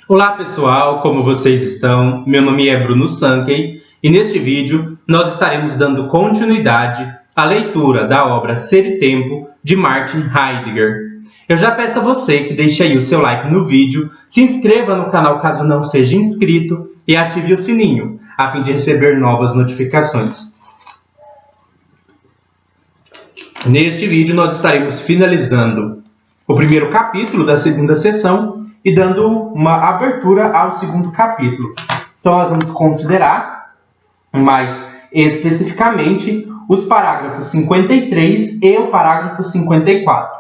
Olá pessoal, como vocês estão? Meu nome é Bruno Sankey e neste vídeo nós estaremos dando continuidade à leitura da obra Ser e Tempo de Martin Heidegger. Eu já peço a você que deixe aí o seu like no vídeo, se inscreva no canal caso não seja inscrito e ative o sininho, a fim de receber novas notificações. Neste vídeo nós estaremos finalizando o primeiro capítulo da segunda sessão e dando uma abertura ao segundo capítulo. Então nós vamos considerar mais especificamente os parágrafos 53 e o parágrafo 54.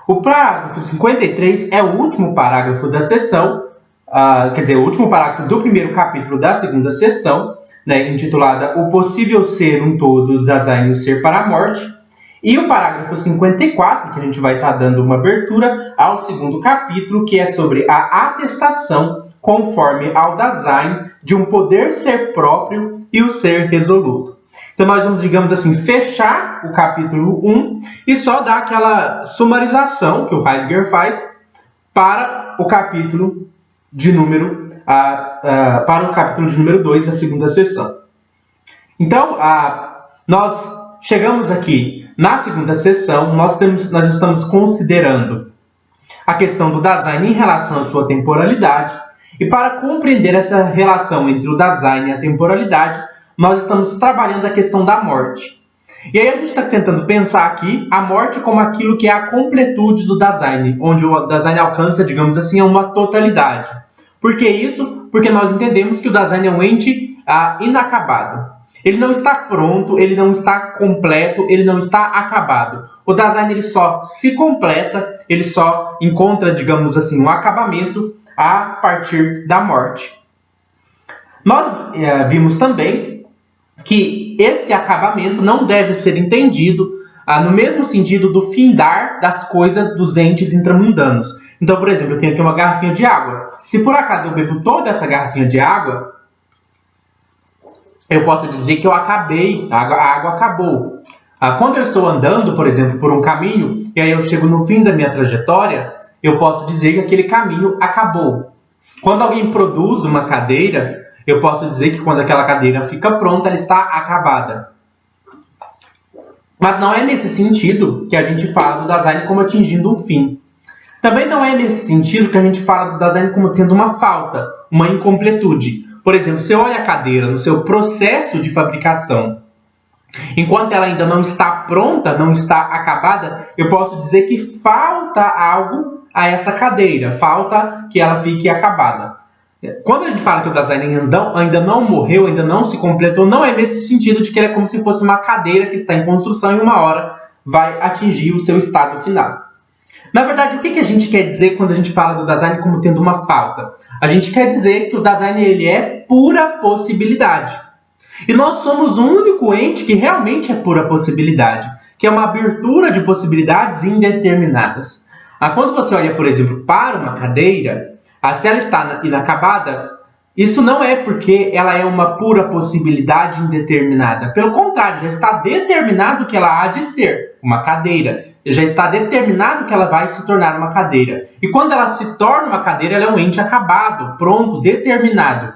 O parágrafo 53 é o último parágrafo da sessão, o último parágrafo do primeiro capítulo da segunda sessão, intitulada O Possível Ser um Todo, Dasein e o Ser para a Morte. E o parágrafo 54, que a gente vai estar dando uma abertura ao segundo capítulo, que é sobre a atestação conforme ao Dasein de um poder ser próprio e o ser resoluto. Então nós vamos, digamos assim, fechar o capítulo 1 e só dar aquela sumarização que o Heidegger faz para o capítulo de número 2 da segunda sessão. Então, nós chegamos aqui na segunda sessão, nós estamos considerando a questão do Dasein em relação à sua temporalidade. E para compreender essa relação entre o Dasein e a temporalidade, nós estamos trabalhando a questão da morte. E aí a gente está tentando pensar aqui a morte como aquilo que é a completude do Dasein, onde o Dasein alcança, digamos assim, uma totalidade. Por que isso? Porque nós entendemos que o Dasein é um ente inacabado. Ele não está pronto, ele não está completo, ele não está acabado. O Dasein ele só se completa, ele só encontra, digamos assim, um acabamento a partir da morte. Nós vimos também que esse acabamento não deve ser entendido no mesmo sentido do findar das coisas dos entes intramundanos. Então, por exemplo, eu tenho aqui uma garrafinha de água. Se por acaso eu bebo toda essa garrafinha de água, eu posso dizer que eu acabei, a água acabou. Quando eu estou andando, por exemplo, por um caminho, e aí eu chego no fim da minha trajetória, eu posso dizer que aquele caminho acabou. Quando alguém produz uma cadeira, eu posso dizer que quando aquela cadeira fica pronta, ela está acabada. Mas não é nesse sentido que a gente fala do Dasein como atingindo um fim. Também não é nesse sentido que a gente fala do Dasein como tendo uma falta, uma incompletude. Por exemplo, você olha a cadeira no seu processo de fabricação, enquanto ela ainda não está pronta, não está acabada, eu posso dizer que falta algo a essa cadeira, falta que ela fique acabada. Quando a gente fala que o Dasein ainda não morreu, ainda não se completou, não é nesse sentido de que ele é como se fosse uma cadeira que está em construção e uma hora vai atingir o seu estado final. Na verdade, o que a gente quer dizer quando a gente fala do Dasein como tendo uma falta? A gente quer dizer que o Dasein ele é pura possibilidade. E nós somos o único ente que realmente é pura possibilidade, que é uma abertura de possibilidades indeterminadas. Quando você olha, por exemplo, para uma cadeira, se ela está inacabada, isso não é porque ela é uma pura possibilidade indeterminada. Pelo contrário, já está determinado que ela há de ser uma cadeira. Já está determinado que ela vai se tornar uma cadeira. E quando ela se torna uma cadeira, ela é um ente acabado, pronto, determinado.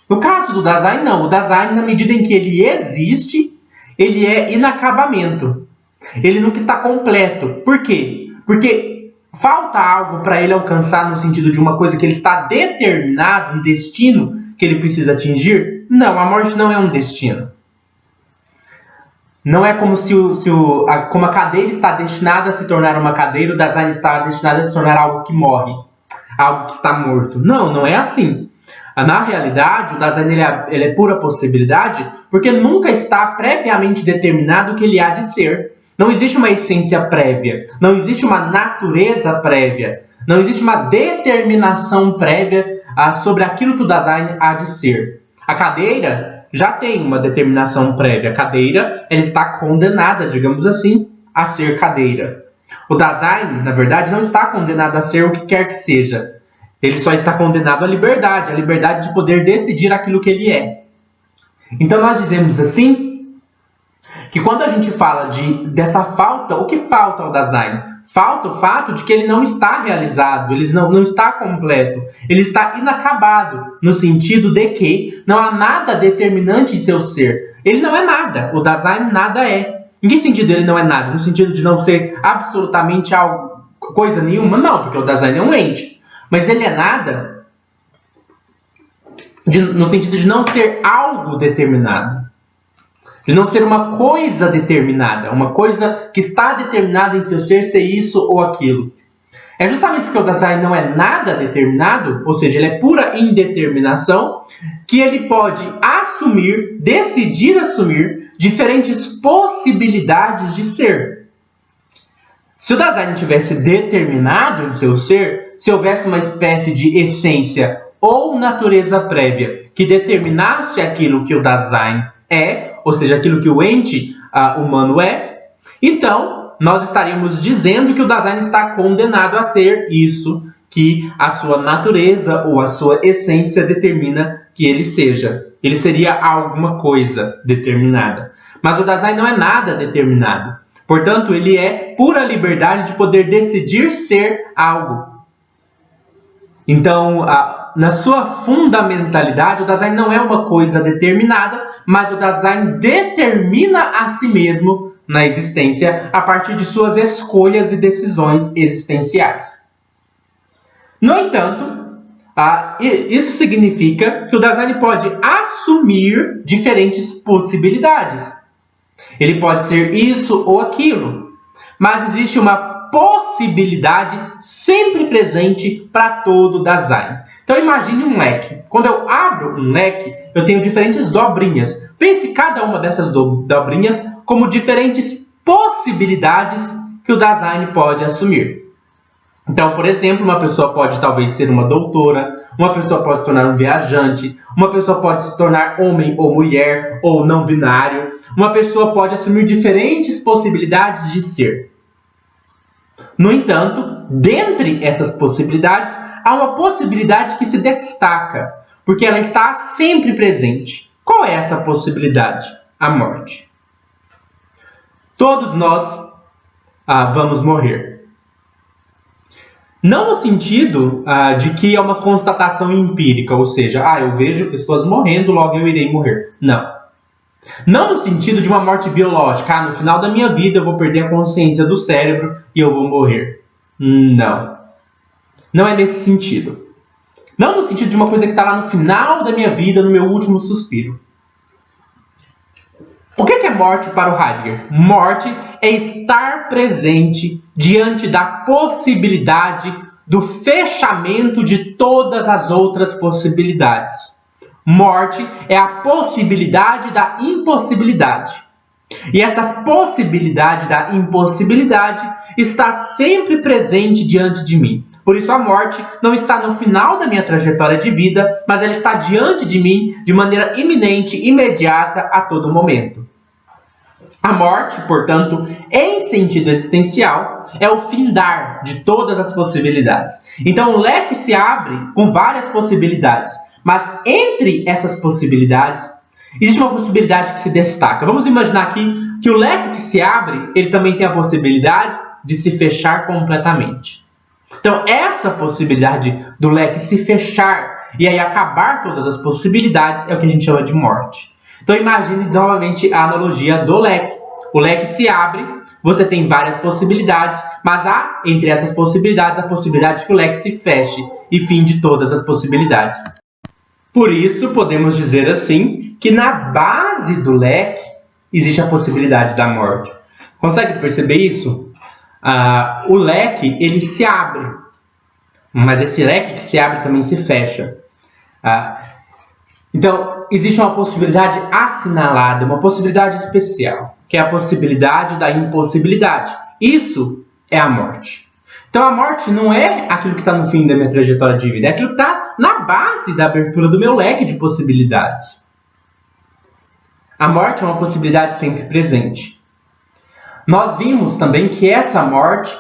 No caso do Dasein, não. O Dasein, na medida em que ele existe, ele é inacabamento. Ele nunca está completo. Por quê? Porque falta algo para ele alcançar no sentido de uma coisa que ele está determinado, um destino que ele precisa atingir? Não, a morte não é um destino. Não é como como a cadeira está destinada a se tornar uma cadeira, o Dasein está destinado a se tornar algo que morre, algo que está morto. Não, não é assim. Na realidade, o Dasein ele é pura possibilidade porque nunca está previamente determinado o que ele há de ser. Não existe uma essência prévia, não existe uma natureza prévia, não existe uma determinação prévia sobre aquilo que o Dasein há de ser. A cadeira já tem uma determinação prévia. A cadeira ela está condenada, digamos assim, a ser cadeira. O Dasein, na verdade, não está condenado a ser o que quer que seja. Ele só está condenado à liberdade de poder decidir aquilo que ele é. Então nós dizemos assim, que quando a gente fala dessa falta, o que falta ao Dasein? Falta o fato de que ele não está realizado, ele não está completo, ele está inacabado, no sentido de que não há nada determinante em seu ser. Ele não é nada, o Dasein nada é. Em que sentido ele não é nada? No sentido de não ser absolutamente algo, coisa nenhuma? Não, porque o Dasein é um ente. Mas ele é nada no sentido de não ser algo determinado. De não ser uma coisa determinada, uma coisa que está determinada em seu ser isso ou aquilo. É justamente porque o Dasein não é nada determinado, ou seja, ele é pura indeterminação, que ele pode decidir assumir diferentes possibilidades de ser. Se o Dasein tivesse determinado em seu ser, se houvesse uma espécie de essência ou natureza prévia que determinasse aquilo que o Dasein é, ou seja, aquilo que o ente humano é, então nós estaríamos dizendo que o Dasein está condenado a ser isso que a sua natureza ou a sua essência determina que ele seja. Ele seria alguma coisa determinada. Mas o Dasein não é nada determinado. Portanto, ele é pura liberdade de poder decidir ser algo. Então, na sua fundamentalidade, o Dasein não é uma coisa determinada, mas o Dasein determina a si mesmo na existência a partir de suas escolhas e decisões existenciais. No entanto, isso significa que o Dasein pode assumir diferentes possibilidades. Ele pode ser isso ou aquilo, mas existe uma possibilidade sempre presente para todo Dasein. Então imagine um leque. Quando eu abro um leque, eu tenho diferentes dobrinhas. Pense cada uma dessas dobrinhas como diferentes possibilidades que o Dasein pode assumir. Então, por exemplo, uma pessoa pode talvez ser uma doutora, uma pessoa pode se tornar um viajante, uma pessoa pode se tornar homem ou mulher ou não binário, uma pessoa pode assumir diferentes possibilidades de ser. No entanto, dentre essas possibilidades, há uma possibilidade que se destaca, porque ela está sempre presente. Qual é essa possibilidade? A morte. Todos nós vamos morrer. Não no sentido de que é uma constatação empírica, ou seja, eu vejo pessoas morrendo, logo eu irei morrer. Não. Não no sentido de uma morte biológica. No final da minha vida eu vou perder a consciência do cérebro e eu vou morrer. Não. Não é nesse sentido. Não no sentido de uma coisa que está lá no final da minha vida, no meu último suspiro. O que é morte para o Heidegger? Morte é estar presente diante da possibilidade do fechamento de todas as outras possibilidades. Morte é a possibilidade da impossibilidade. E essa possibilidade da impossibilidade está sempre presente diante de mim. Por isso a morte não está no final da minha trajetória de vida, mas ela está diante de mim de maneira iminente, imediata, a todo momento. A morte, portanto, em sentido existencial, é o findar de todas as possibilidades. Então o leque se abre com várias possibilidades, mas entre essas possibilidades, existe uma possibilidade que se destaca. Vamos imaginar aqui que o leque que se abre, ele também tem a possibilidade de se fechar completamente. Então essa possibilidade do leque se fechar e aí acabar todas as possibilidades é o que a gente chama de morte. Então imagine novamente a analogia do leque. O leque se abre, você tem várias possibilidades, mas há entre essas possibilidades a possibilidade que o leque se feche e finde todas as possibilidades. Por isso podemos dizer assim que na base do leque existe a possibilidade da morte. Consegue perceber isso? O leque ele se abre, mas esse leque que se abre também se fecha. Então, existe uma possibilidade assinalada, uma possibilidade especial, que é a possibilidade da impossibilidade. Isso é a morte. Então, a morte não é aquilo que está no fim da minha trajetória de vida, é aquilo que está na base da abertura do meu leque de possibilidades. A morte é uma possibilidade sempre presente. Nós vimos também que essa morte,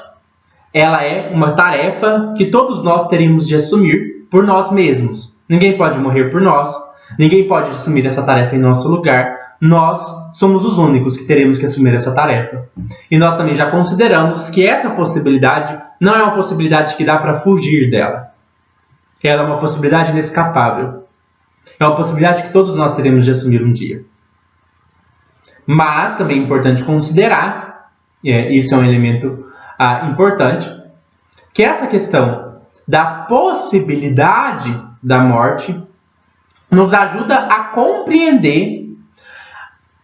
ela é uma tarefa que todos nós teríamos de assumir por nós mesmos. Ninguém pode morrer por nós. Ninguém pode assumir essa tarefa em nosso lugar. Nós somos os únicos que teremos que assumir essa tarefa. E nós também já consideramos que essa possibilidade não é uma possibilidade que dá para fugir dela. Ela é uma possibilidade inescapável. É uma possibilidade que todos nós teremos de assumir um dia. Mas também é importante considerar, isso é um elemento importante, que essa questão da possibilidade da morte nos ajuda a compreender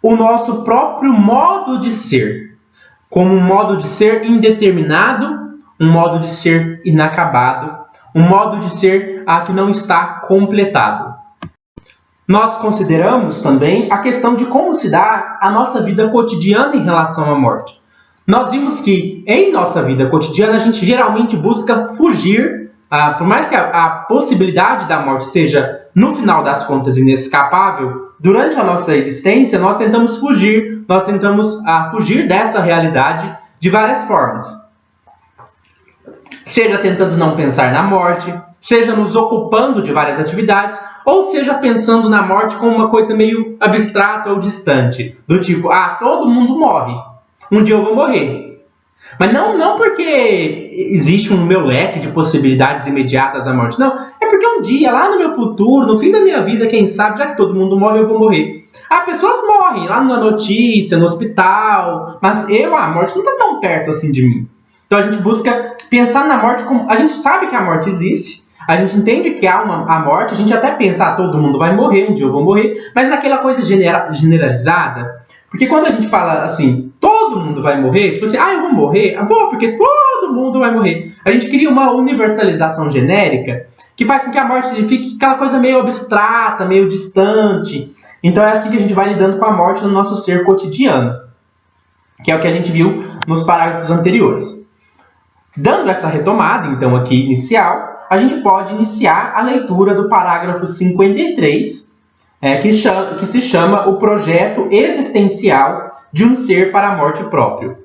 o nosso próprio modo de ser, como um modo de ser indeterminado, um modo de ser inacabado, um modo de ser que não está completado. Nós consideramos também a questão de como se dá a nossa vida cotidiana em relação à morte. Nós vimos que em nossa vida cotidiana a gente geralmente busca fugir, por mais que a possibilidade da morte seja, no final das contas, inescapável, durante a nossa existência nós tentamos fugir dessa realidade de várias formas. Seja tentando não pensar na morte, seja nos ocupando de várias atividades, ou seja pensando na morte como uma coisa meio abstrata ou distante, do tipo, todo mundo morre, um dia eu vou morrer. Mas não porque existe um meu leque de possibilidades imediatas à morte, não, é porque um dia, lá no meu futuro, no fim da minha vida, quem sabe, já que todo mundo morre, eu vou morrer. Pessoas morrem lá na notícia, no hospital, mas a morte não está tão perto assim de mim. Então a gente busca pensar na morte como... A gente sabe que a morte existe, a gente entende que há a morte, a gente até pensa, todo mundo vai morrer, um dia eu vou morrer, mas naquela coisa generalizada, porque quando a gente fala assim, todo mundo vai morrer, tipo assim, eu vou morrer, vou, porque todo mundo vai morrer. A gente cria uma universalização genérica que faz com que a morte fique aquela coisa meio abstrata, meio distante. Então é assim que a gente vai lidando com a morte no nosso ser cotidiano, que é o que a gente viu nos parágrafos anteriores. Dando essa retomada, então, aqui inicial, a gente pode iniciar a leitura do parágrafo 53, que se chama o projeto existencial de um ser para a morte próprio.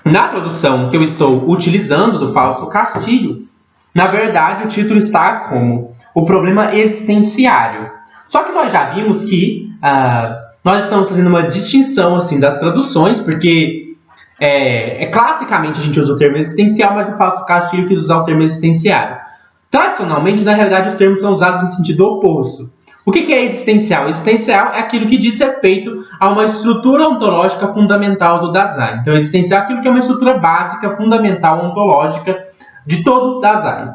Na tradução que eu estou utilizando do Fausto Castilho, na verdade o título está como o problema existenciário. Só que nós já vimos que nós estamos fazendo uma distinção assim, das traduções, porque classicamente a gente usa o termo existencial, mas o Fausto Castilho quis usar o termo existenciário. Tradicionalmente, na realidade, os termos são usados em sentido oposto. O que é existencial? Existencial é aquilo que diz respeito a uma estrutura ontológica fundamental do Dasein. Então, existencial é aquilo que é uma estrutura básica, fundamental, ontológica de todo o Dasein.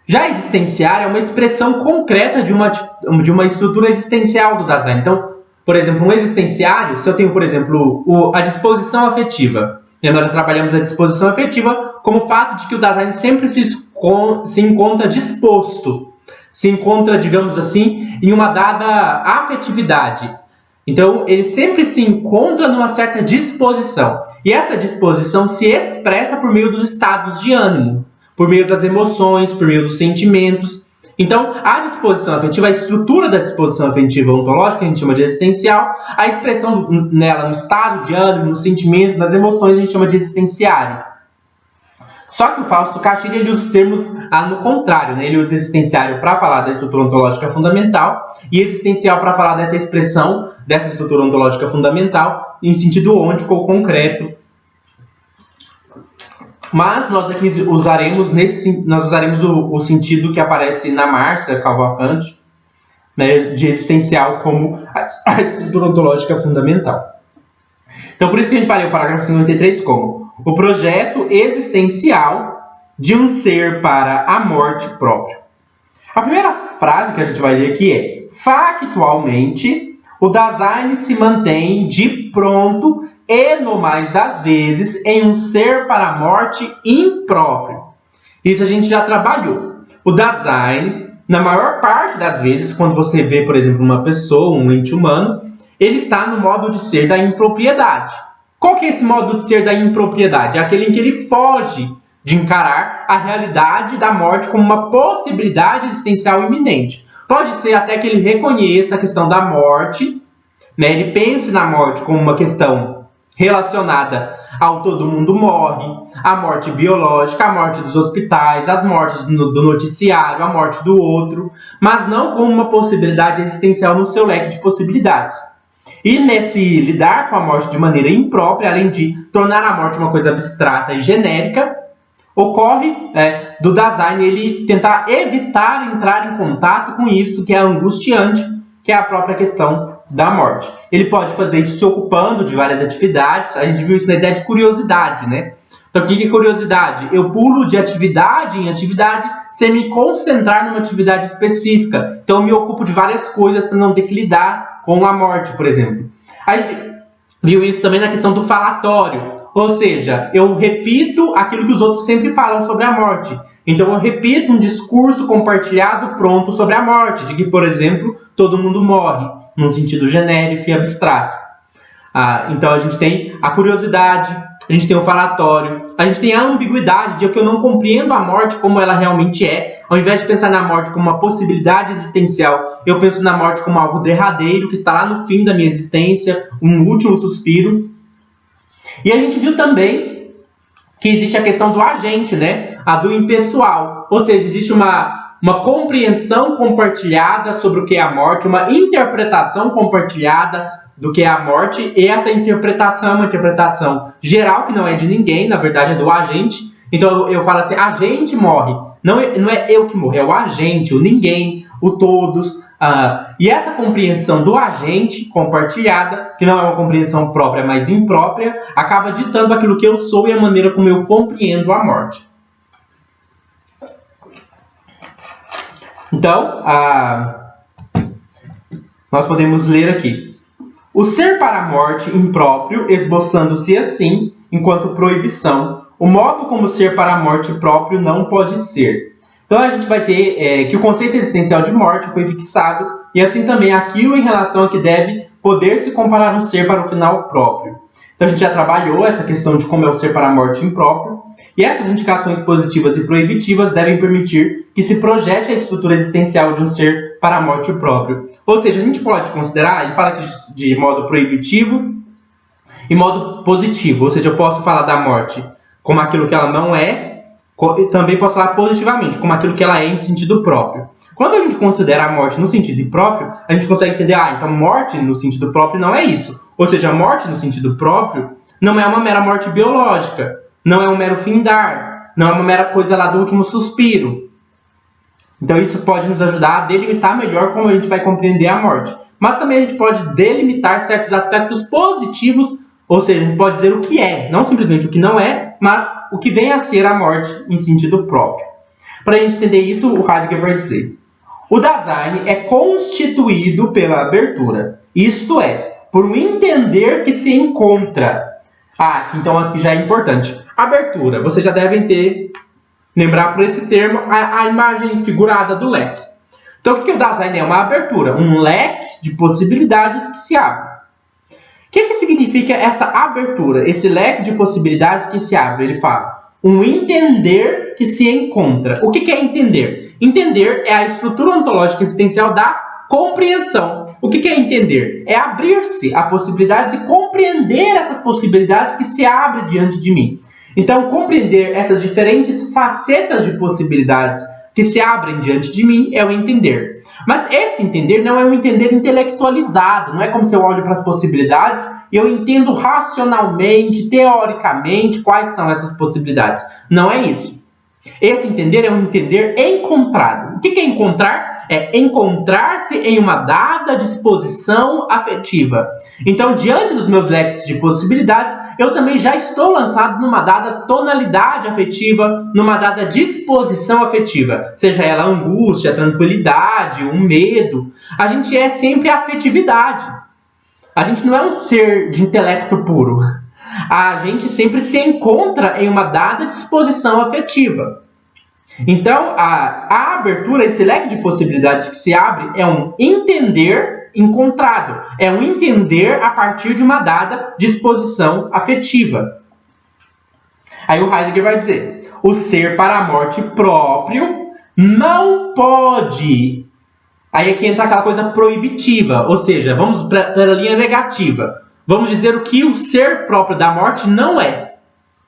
Já existenciário é uma expressão concreta de uma estrutura existencial do Dasein. Então, por exemplo, um existenciário, se eu tenho, por exemplo, a disposição afetiva, nós já trabalhamos a disposição afetiva como o fato de que o Dasein sempre se encontra disposto, se encontra, digamos assim, em uma dada afetividade. Então, ele sempre se encontra numa certa disposição. E essa disposição se expressa por meio dos estados de ânimo, por meio das emoções, por meio dos sentimentos. Então, a disposição afetiva, a estrutura da disposição afetiva ontológica, que a gente chama de existencial, a expressão nela no estado de ânimo, no sentimento, nas emoções, a gente chama de existenciário. Só que o Fausto Castilho ele usa os termos no contrário, né? Ele usa existenciário para falar da estrutura ontológica fundamental e existencial para falar dessa expressão, dessa estrutura ontológica fundamental, em sentido ôntico ou concreto. Mas nós aqui usaremos o sentido que aparece na Márcia Cavalcante, né, de existencial como a estrutura ontológica fundamental. Então, por isso que a gente fala o parágrafo 53 como o projeto existencial de um ser para a morte própria. A primeira frase que a gente vai ler aqui é: factualmente, o Dasein se mantém de pronto e, no mais das vezes, em um ser para a morte impróprio. Isso a gente já trabalhou. O Dasein, na maior parte das vezes, quando você vê, por exemplo, uma pessoa, um ente humano, ele está no modo de ser da impropriedade. Qual que é esse modo de ser da impropriedade? É aquele em que ele foge de encarar a realidade da morte como uma possibilidade existencial iminente. Pode ser até que ele reconheça a questão da morte, né? Ele pense na morte como uma questão relacionada ao todo mundo morre, a morte biológica, a morte dos hospitais, as mortes do noticiário, a morte do outro, mas não como uma possibilidade existencial no seu leque de possibilidades. E nesse lidar com a morte de maneira imprópria, além de tornar a morte uma coisa abstrata e genérica, ocorre do Dasein ele tentar evitar entrar em contato com isso que é angustiante, que é a própria questão da morte. Ele pode fazer isso se ocupando de várias atividades. A gente viu isso na ideia de curiosidade, né? Então, o que é curiosidade? Eu pulo de atividade em atividade sem me concentrar numa atividade específica. Então, eu me ocupo de várias coisas para não ter que lidar com a morte, por exemplo. A gente viu isso também na questão do falatório. Ou seja, eu repito aquilo que os outros sempre falam sobre a morte. Então, eu repito um discurso compartilhado pronto sobre a morte, de que, por exemplo, todo mundo morre, num sentido genérico e abstrato. Então, a gente tem a curiosidade, a gente tem o falatório, a gente tem a ambiguidade de que eu não compreendo a morte como ela realmente é. Ao invés de pensar na morte como uma possibilidade existencial, eu penso na morte como algo derradeiro, que está lá no fim da minha existência, um último suspiro. E a gente viu também que existe a questão do agente, né? A do impessoal. Ou seja, existe uma compreensão compartilhada sobre o que é a morte, uma interpretação compartilhada do que é a morte, e essa interpretação é uma interpretação geral, que não é de ninguém, na verdade é do agente. Então eu falo assim, agente morre. Não é eu que morro, é o agente, o ninguém, o todos. E essa compreensão do agente compartilhada, que não é uma compreensão própria, mas imprópria, acaba ditando aquilo que eu sou e a maneira como eu compreendo a morte. Então, nós podemos ler aqui. O ser para a morte impróprio, esboçando-se assim, enquanto proibição, o modo como ser para a morte próprio não pode ser. Então a gente vai ter que o conceito existencial de morte foi fixado, e assim também aquilo em relação a que deve poder se comparar um ser para o final próprio. Então a gente já trabalhou essa questão de como é o ser para a morte impróprio, e essas indicações positivas e proibitivas devem permitir que se projete a estrutura existencial de um ser para a morte próprio. Ou seja, a gente pode considerar, ele fala aqui de modo proibitivo e modo positivo, ou seja, eu posso falar da morte como aquilo que ela não é, e também posso falar positivamente, como aquilo que ela é em sentido próprio. Quando a gente considera a morte no sentido impróprio, a gente consegue entender, então morte no sentido próprio não é isso. Ou seja, a morte no sentido próprio não é uma mera morte biológica, não é um mero findar, não é uma mera coisa lá do último suspiro. Então isso pode nos ajudar a delimitar melhor como a gente vai compreender a morte. Mas também a gente pode delimitar certos aspectos positivos, ou seja, a gente pode dizer o que é, não simplesmente o que não é, mas o que vem a ser a morte em sentido próprio. Para a gente entender isso, o Heidegger vai dizer: o Dasein é constituído pela abertura, isto é, por um entender que se encontra. Então aqui já é importante. Abertura, vocês já devem lembrar por esse termo a imagem figurada do leque. Então o que o Dasein é? Uma abertura, um leque de possibilidades que se abre. O que significa essa abertura, esse leque de possibilidades que se abre? Ele fala, um entender que se encontra. O que é entender? Entender é a estrutura ontológica existencial da compreensão. O que é entender? É abrir-se a possibilidades e compreender essas possibilidades que se abrem diante de mim. Então, compreender essas diferentes facetas de possibilidades que se abrem diante de mim é o entender. Mas esse entender não é um entender intelectualizado, não é como se eu olho para as possibilidades e eu entendo racionalmente, teoricamente, quais são essas possibilidades. Não é isso. Esse entender é um entender encontrado. O que é encontrar? É encontrar-se em uma dada disposição afetiva. Então, diante dos meus leques de possibilidades, eu também já estou lançado numa dada tonalidade afetiva, numa dada disposição afetiva. Seja ela angústia, tranquilidade, um medo. A gente é sempre afetividade. A gente não é um ser de intelecto puro. A gente sempre se encontra em uma dada disposição afetiva. Então, a abertura, esse leque de possibilidades que se abre, é um entender encontrado. É um entender a partir de uma dada disposição afetiva. Aí o Heidegger vai dizer, o ser para a morte próprio não pode. Aí aqui entra aquela coisa proibitiva, ou seja, vamos para a linha negativa. Vamos dizer o que o ser próprio da morte não é.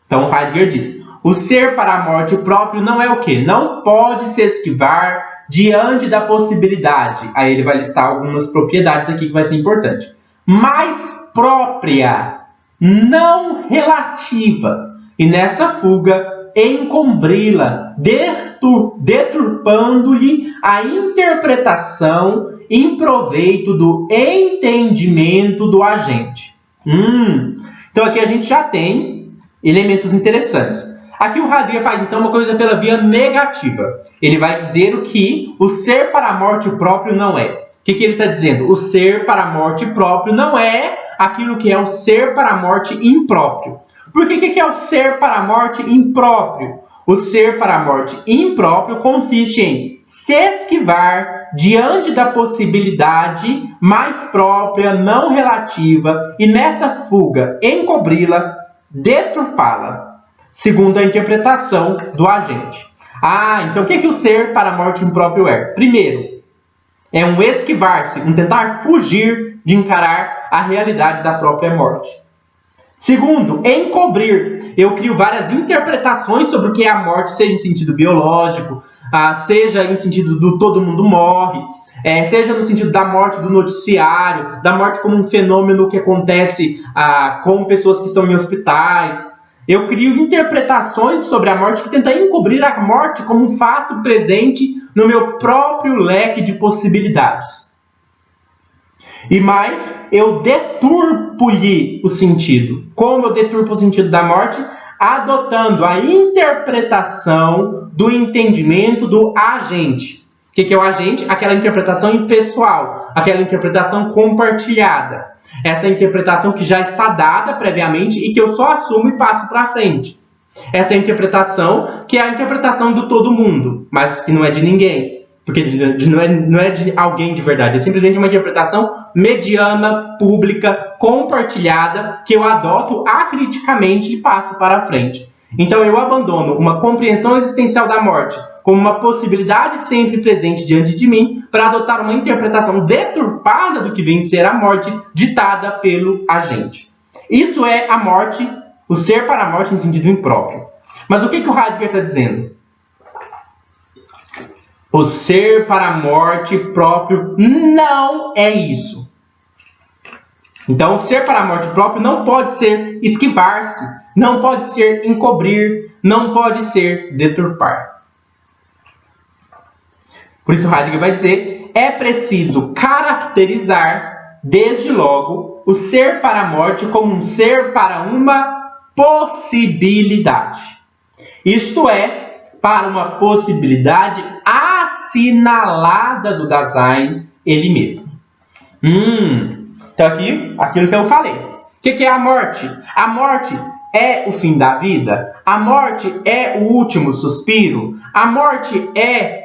Então o Heidegger diz, o ser para a morte próprio não é o quê? Não pode se esquivar diante da possibilidade. Aí ele vai listar algumas propriedades aqui que vai ser importante. mais própria, não relativa, e nessa fuga encobri-la, deturpando-lhe a interpretação em proveito do entendimento do agente. Então aqui a gente já tem elementos interessantes. Aqui o Heidegger faz então uma coisa pela via negativa. Ele vai dizer o que o ser para a morte próprio não é. O que ele está dizendo? O ser para a morte próprio não é aquilo que é o ser para a morte impróprio. Por que é o ser para a morte impróprio? O ser para a morte impróprio consiste em se esquivar diante da possibilidade mais própria, não relativa, e nessa fuga encobri-la, deturpá-la, segundo a interpretação do agente. Então o que o ser para a morte impróprio é? Primeiro, é um esquivar-se, um tentar fugir de encarar a realidade da própria morte. Segundo, encobrir. Eu crio várias interpretações sobre o que é a morte, seja em sentido biológico, seja em sentido do todo mundo morre, seja no sentido da morte do noticiário, da morte como um fenômeno que acontece com pessoas que estão em hospitais. Eu crio interpretações sobre a morte que tentam encobrir a morte como um fato presente no meu próprio leque de possibilidades. E mais, eu deturpo-lhe o sentido. Como eu deturpo o sentido da morte? Adotando a interpretação do entendimento do agente. O que é o agente? Aquela interpretação impessoal, aquela interpretação compartilhada. Essa interpretação que já está dada previamente e que eu só assumo e passo para frente. Essa interpretação que é a interpretação do todo mundo, mas que não é de ninguém. Porque não é de alguém de verdade, é simplesmente uma interpretação mediana, pública, compartilhada, que eu adoto acriticamente e passo para a frente. Então eu abandono uma compreensão existencial da morte como uma possibilidade sempre presente diante de mim para adotar uma interpretação deturpada do que vem ser a morte ditada pelo agente. Isso é a morte, o ser para a morte em sentido impróprio. Mas o que o Heidegger está dizendo? O ser para a morte próprio não é isso. Então, o ser para a morte próprio não pode ser esquivar-se, não pode ser encobrir, não pode ser deturpar. Por isso, Heidegger vai dizer, é preciso caracterizar, desde logo, o ser para a morte como um ser para uma possibilidade. Isto é, para uma possibilidade assinalada do Dasein, ele mesmo. Então aqui, aquilo que eu falei. O que é a morte? A morte é o fim da vida? A morte é o último suspiro? A morte é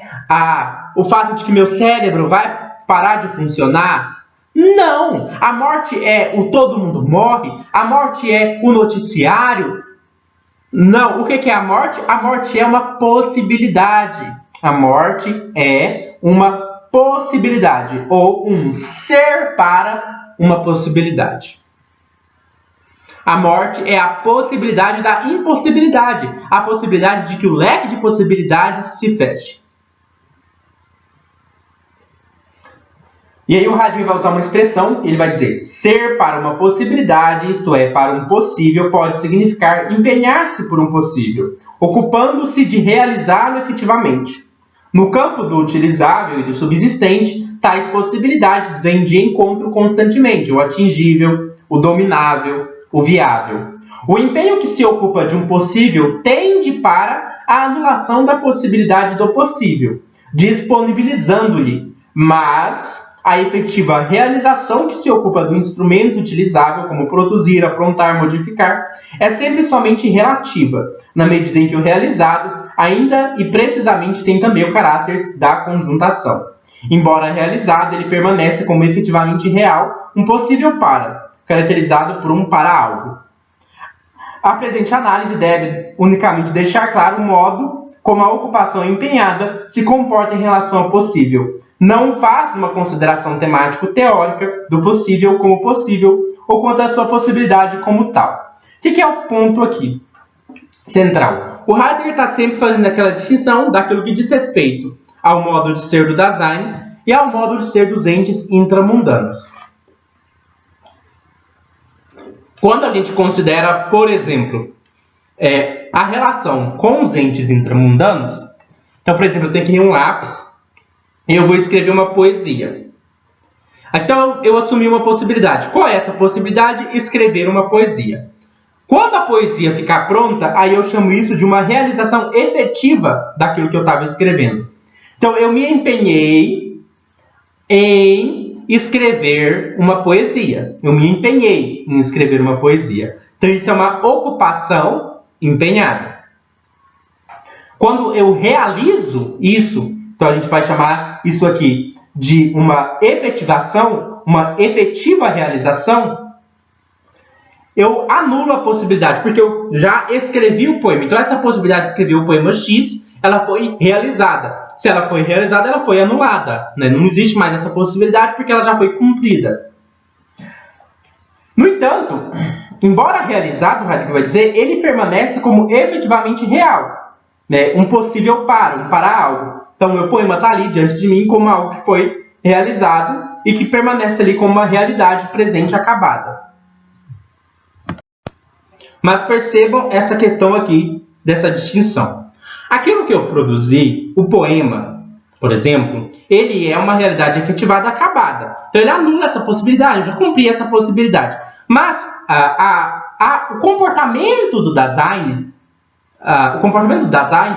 o fato de que meu cérebro vai parar de funcionar? Não! A morte é o todo mundo morre? A morte é o noticiário? Não, o que é a morte? A morte é uma possibilidade. A morte é uma possibilidade, ou um ser para uma possibilidade. A morte é a possibilidade da impossibilidade, a possibilidade de que o leque de possibilidades se feche. E aí o Heidegger vai usar uma expressão, ele vai dizer, ser para uma possibilidade, isto é, para um possível, pode significar empenhar-se por um possível, ocupando-se de realizá-lo efetivamente. No campo do utilizável e do subsistente, tais possibilidades vêm de encontro constantemente, o atingível, o dominável, o viável. O empenho que se ocupa de um possível tende para a anulação da possibilidade do possível, disponibilizando-lhe, mas a efetiva realização que se ocupa do instrumento utilizável, como produzir, aprontar, modificar, é sempre somente relativa, na medida em que o realizado ainda e precisamente tem também o caráter da conjuntação. Embora realizado, ele permanece como efetivamente real, um possível para, caracterizado por um para algo. A presente análise deve unicamente deixar claro o modo como a ocupação empenhada se comporta em relação ao possível. Não faz uma consideração temático-teórica do possível como possível ou quanto à sua possibilidade como tal. O que é o ponto aqui central? O Heidegger está sempre fazendo aquela distinção daquilo que diz respeito ao modo de ser do Dasein e ao modo de ser dos entes intramundanos. Quando a gente considera, por exemplo, a relação com os entes intramundanos, então, por exemplo, eu tenho aqui um lápis e eu vou escrever uma poesia. Então, eu assumi uma possibilidade. Qual é essa possibilidade? Escrever uma poesia. Quando a poesia ficar pronta, aí eu chamo isso de uma realização efetiva daquilo que eu estava escrevendo. Então, eu me empenhei em escrever uma poesia. Eu me empenhei em escrever uma poesia. Então, isso é uma ocupação empenhada. Quando eu realizo isso, então a gente vai chamar isso aqui de uma efetivação, uma efetiva realização, eu anulo a possibilidade, porque eu já escrevi o poema. Então, essa possibilidade de escrever o poema X, ela foi realizada. Se ela foi realizada, ela foi anulada, né? Não existe mais essa possibilidade, porque ela já foi cumprida. No entanto, embora realizado, o Heidegger vai dizer, ele permanece como efetivamente real, né? Um possível para algo. Então, o meu poema está ali diante de mim como algo que foi realizado e que permanece ali como uma realidade presente acabada. Mas percebam essa questão aqui dessa distinção. Aquilo que eu produzi, o poema, por exemplo, ele é uma realidade efetivada acabada. Então ele anula essa possibilidade, eu já cumpri essa possibilidade. Mas o comportamento do Dasein,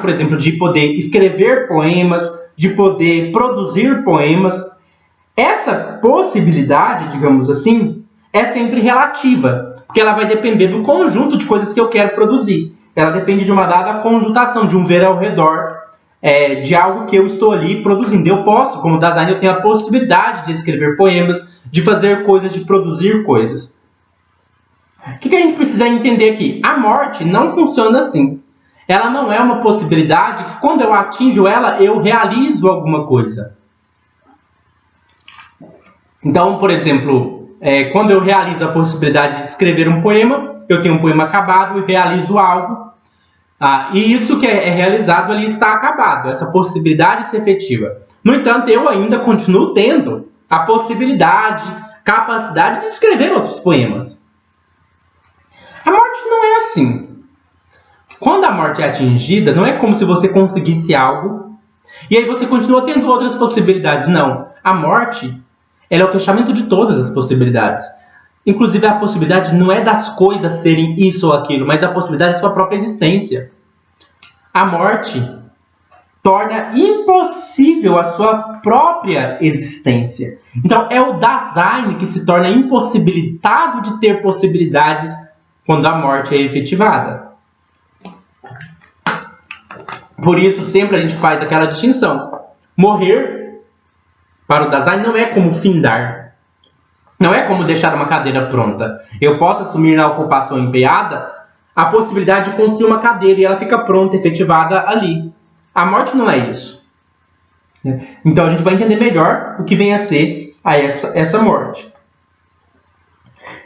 por exemplo, de poder escrever poemas, de poder produzir poemas, essa possibilidade, digamos assim, é sempre relativa. Porque ela vai depender do conjunto de coisas que eu quero produzir. Ela depende de uma dada conjuntação, de um ver ao redor, de algo que eu estou ali produzindo. Eu posso, como Dasein, eu tenho a possibilidade de escrever poemas, de fazer coisas, de produzir coisas. O que a gente precisa entender aqui? A morte não funciona assim. Ela não é uma possibilidade que, quando eu atinjo ela, eu realizo alguma coisa. Então, por exemplo, quando eu realizo a possibilidade de escrever um poema, eu tenho um poema acabado e realizo algo. E isso que é realizado ali está acabado, essa possibilidade se efetiva. No entanto, eu ainda continuo tendo a possibilidade, capacidade de escrever outros poemas. A morte não é assim. Quando a morte é atingida, não é como se você conseguisse algo e aí você continua tendo outras possibilidades. Não. A morte, ela é o fechamento de todas as possibilidades. Inclusive, a possibilidade não é das coisas serem isso ou aquilo, mas a possibilidade de sua própria existência. A morte torna impossível a sua própria existência. Então, é o Dasein que se torna impossibilitado de ter possibilidades quando a morte é efetivada. Por isso, sempre a gente faz aquela distinção. Morrer, para o Dasein, não é como findar. Não é como deixar uma cadeira pronta. Eu posso assumir na ocupação empenhada a possibilidade de construir uma cadeira e ela fica pronta, efetivada ali. A morte não é isso. Então a gente vai entender melhor o que vem a ser essa morte.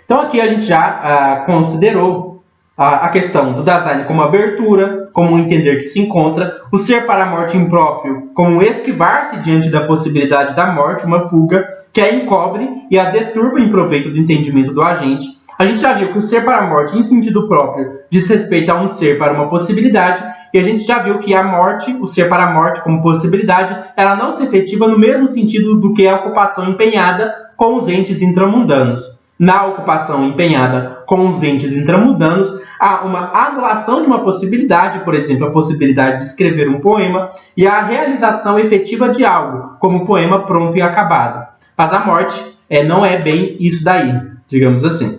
Então aqui a gente já considerou a questão do Dasein como abertura, como um entender que se encontra, o ser para a morte impróprio como um esquivar-se diante da possibilidade da morte, uma fuga que a encobre e a deturpa em proveito do entendimento do agente. A gente já viu que o ser para a morte, em sentido próprio, diz respeito a um ser para uma possibilidade, e a gente já viu que a morte, o ser para a morte como possibilidade, ela não se efetiva no mesmo sentido do que a ocupação empenhada com os entes intramundanos. Na ocupação empenhada com os entes intramundanos, há uma anulação de uma possibilidade, por exemplo, a possibilidade de escrever um poema, e a realização efetiva de algo, como um poema pronto e acabado. Mas a morte não é bem isso daí, digamos assim.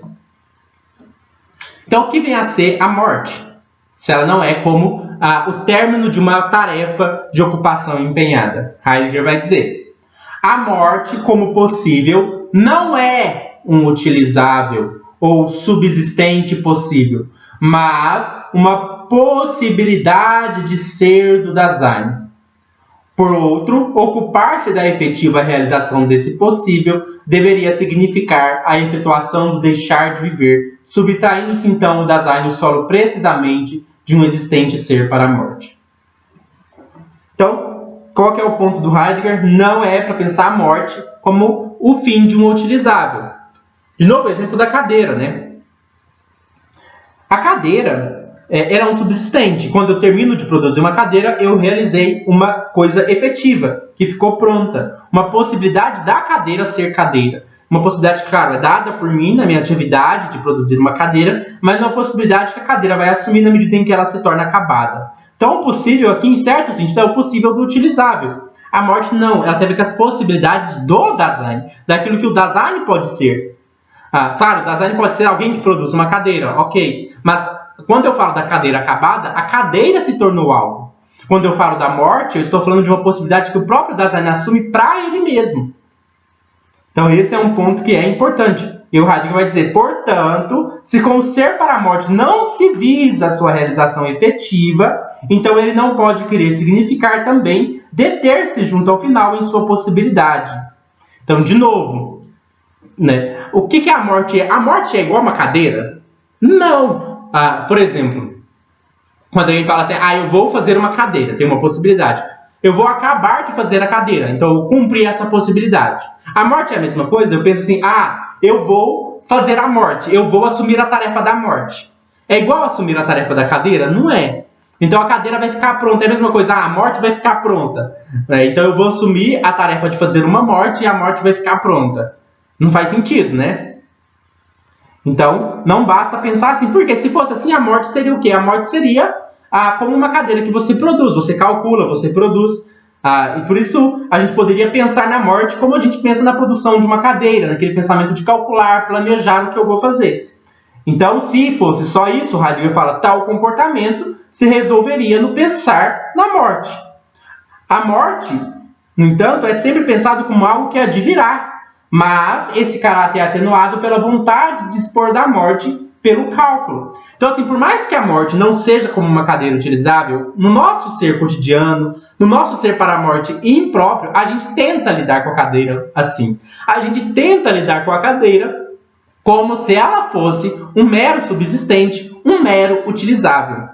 Então, o que vem a ser a morte? Se ela não é como o término de uma tarefa de ocupação empenhada. Heidegger vai dizer, a morte como possível não é um utilizável ou subsistente possível, mas uma possibilidade de ser do Dasein. Por outro, ocupar-se da efetiva realização desse possível deveria significar a efetuação do deixar de viver, subtraindo-se então o Dasein no solo precisamente de um existente ser para a morte. Então, qual que é o ponto do Heidegger? Não é para pensar a morte como o fim de um utilizável. De novo, o exemplo da cadeira, né? A cadeira era um subsistente. Quando eu termino de produzir uma cadeira, eu realizei uma coisa efetiva, que ficou pronta. Uma possibilidade da cadeira ser cadeira. Uma possibilidade que, claro, é dada por mim na minha atividade de produzir uma cadeira, mas uma possibilidade que a cadeira vai assumir na medida em que ela se torna acabada. Então, o possível aqui, em certo sentido, é o possível do utilizável. A morte não, ela tem a ver com as possibilidades do design, daquilo que o design pode ser. Claro, o design pode ser alguém que produz uma cadeira, ok, mas quando eu falo da cadeira acabada, a cadeira se tornou algo. Quando eu falo da morte, eu estou falando de uma possibilidade que o próprio design assume para ele mesmo. Então esse é um ponto que é importante. E o Heidegger vai dizer, portanto, se com o ser para a morte não se visa a sua realização efetiva, então ele não pode querer significar também deter-se junto ao final em sua possibilidade. Então, de novo, né? O que a morte é? A morte é igual a uma cadeira? Não! Por exemplo, quando alguém fala assim, eu vou fazer uma cadeira, tem uma possibilidade. Eu vou acabar de fazer a cadeira, então eu cumpri essa possibilidade. A morte é a mesma coisa? Eu penso assim, eu vou fazer a morte, eu vou assumir a tarefa da morte. É igual assumir a tarefa da cadeira? Não é. Então a cadeira vai ficar pronta, é a mesma coisa, a morte vai ficar pronta. Então eu vou assumir a tarefa de fazer uma morte e a morte vai ficar pronta. Não faz sentido, né? Então, não basta pensar assim, porque se fosse assim, a morte seria o quê? A morte seria como uma cadeira que você produz, você calcula, você produz. E por isso, a gente poderia pensar na morte como a gente pensa na produção de uma cadeira, naquele pensamento de calcular, planejar o que eu vou fazer. Então, se fosse só isso, o Heidegger fala, tal comportamento se resolveria no pensar na morte. A morte, no entanto, é sempre pensado como algo que é de virar. Mas esse caráter é atenuado pela vontade de dispor da morte pelo cálculo. Então, assim, por mais que a morte não seja como uma cadeira utilizável, no nosso ser cotidiano, no nosso ser para a morte impróprio, a gente tenta lidar com a cadeira assim. A gente tenta lidar com a cadeira como se ela fosse um mero subsistente, um mero utilizável.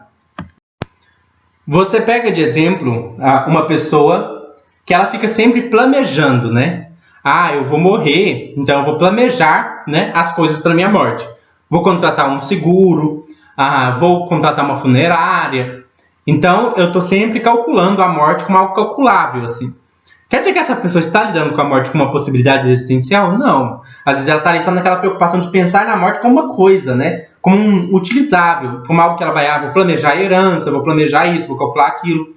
Você pega de exemplo uma pessoa que ela fica sempre planejando, né? Eu vou morrer, então eu vou planejar, né, as coisas para minha morte. Vou contratar um seguro, vou contratar uma funerária. Então, eu estou sempre calculando a morte como algo calculável, assim. Quer dizer que essa pessoa está lidando com a morte como uma possibilidade existencial? Não. Às vezes ela está ali só naquela preocupação de pensar na morte como uma coisa, né? Como um utilizável, como algo que ela vai, vou planejar a herança, vou planejar isso, vou calcular aquilo.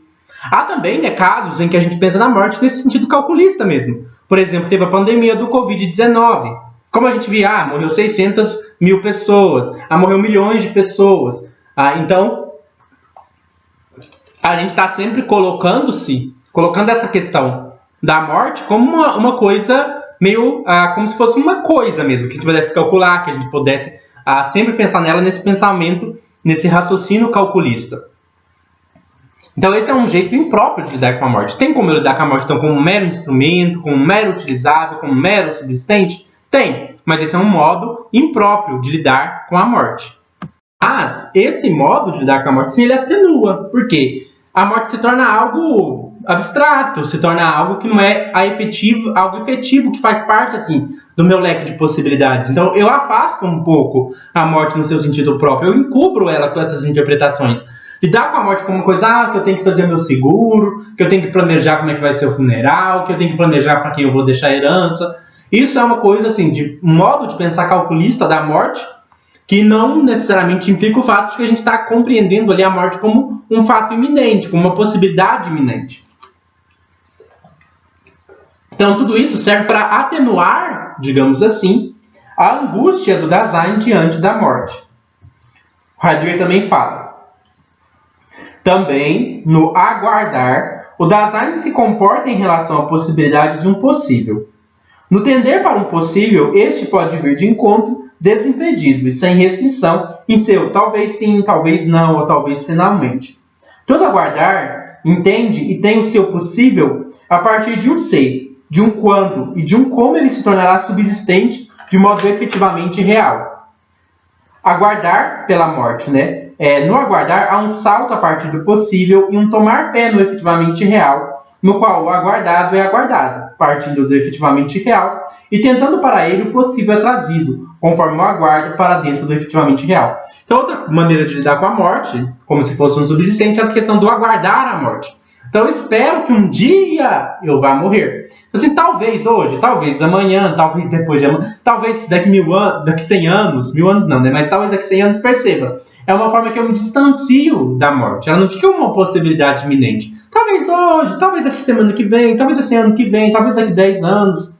Há também, né, casos em que a gente pensa na morte nesse sentido calculista mesmo. Por exemplo, teve a pandemia do Covid-19. Como a gente via, morreu 600 mil pessoas, morreu milhões de pessoas. Então, a gente está sempre colocando essa questão da morte como uma coisa meio, como se fosse uma coisa mesmo, que a gente pudesse calcular, que a gente pudesse sempre pensar nela nesse pensamento, nesse raciocínio calculista. Então esse é um jeito impróprio de lidar com a morte. Tem como eu lidar com a morte então, como um mero instrumento, como um mero utilizável, como um mero subsistente? Tem, mas esse é um modo impróprio de lidar com a morte. Mas esse modo de lidar com a morte, sim, ele atenua. Por quê? A morte se torna algo abstrato, se torna algo que não é algo efetivo, que faz parte assim, do meu leque de possibilidades. Então eu afasto um pouco a morte no seu sentido próprio, eu encubro ela com essas interpretações. Lidar com a morte como uma coisa, que eu tenho que fazer meu seguro, que eu tenho que planejar como é que vai ser o funeral, que eu tenho que planejar para quem eu vou deixar a herança. Isso é uma coisa assim, de um modo de pensar calculista da morte, que não necessariamente implica o fato de que a gente está compreendendo ali a morte como um fato iminente, como uma possibilidade iminente. Então tudo isso serve para atenuar, digamos assim, a angústia do Dasein diante da morte. Heidegger também fala. Também, no aguardar, o Dasein se comporta em relação à possibilidade de um possível. No tender para um possível, este pode vir de encontro desimpedido e sem restrição em seu talvez sim, talvez não, ou talvez finalmente. Todo aguardar entende e tem o seu possível a partir de um ser, de um quando e de um como ele se tornará subsistente de modo efetivamente real. Aguardar pela morte, né? No aguardar há um salto a partir do possível e um tomar pé no efetivamente real, no qual o aguardado é aguardado, partindo do efetivamente real e tentando para ele o possível é trazido, conforme o aguardo para dentro do efetivamente real. Então, outra maneira de lidar com a morte, como se fosse um subsistente, é a questão do aguardar a morte. Então, eu espero que um dia eu vá morrer. Assim, talvez hoje, talvez amanhã, talvez depois de amanhã, talvez daqui 1000 anos, daqui 100 anos, 1000 anos não, né? Mas talvez daqui 100 anos, perceba. É uma forma que eu me distancio da morte. Ela não fica uma possibilidade iminente. Talvez hoje, talvez essa semana que vem, talvez esse ano que vem, talvez daqui 10 anos.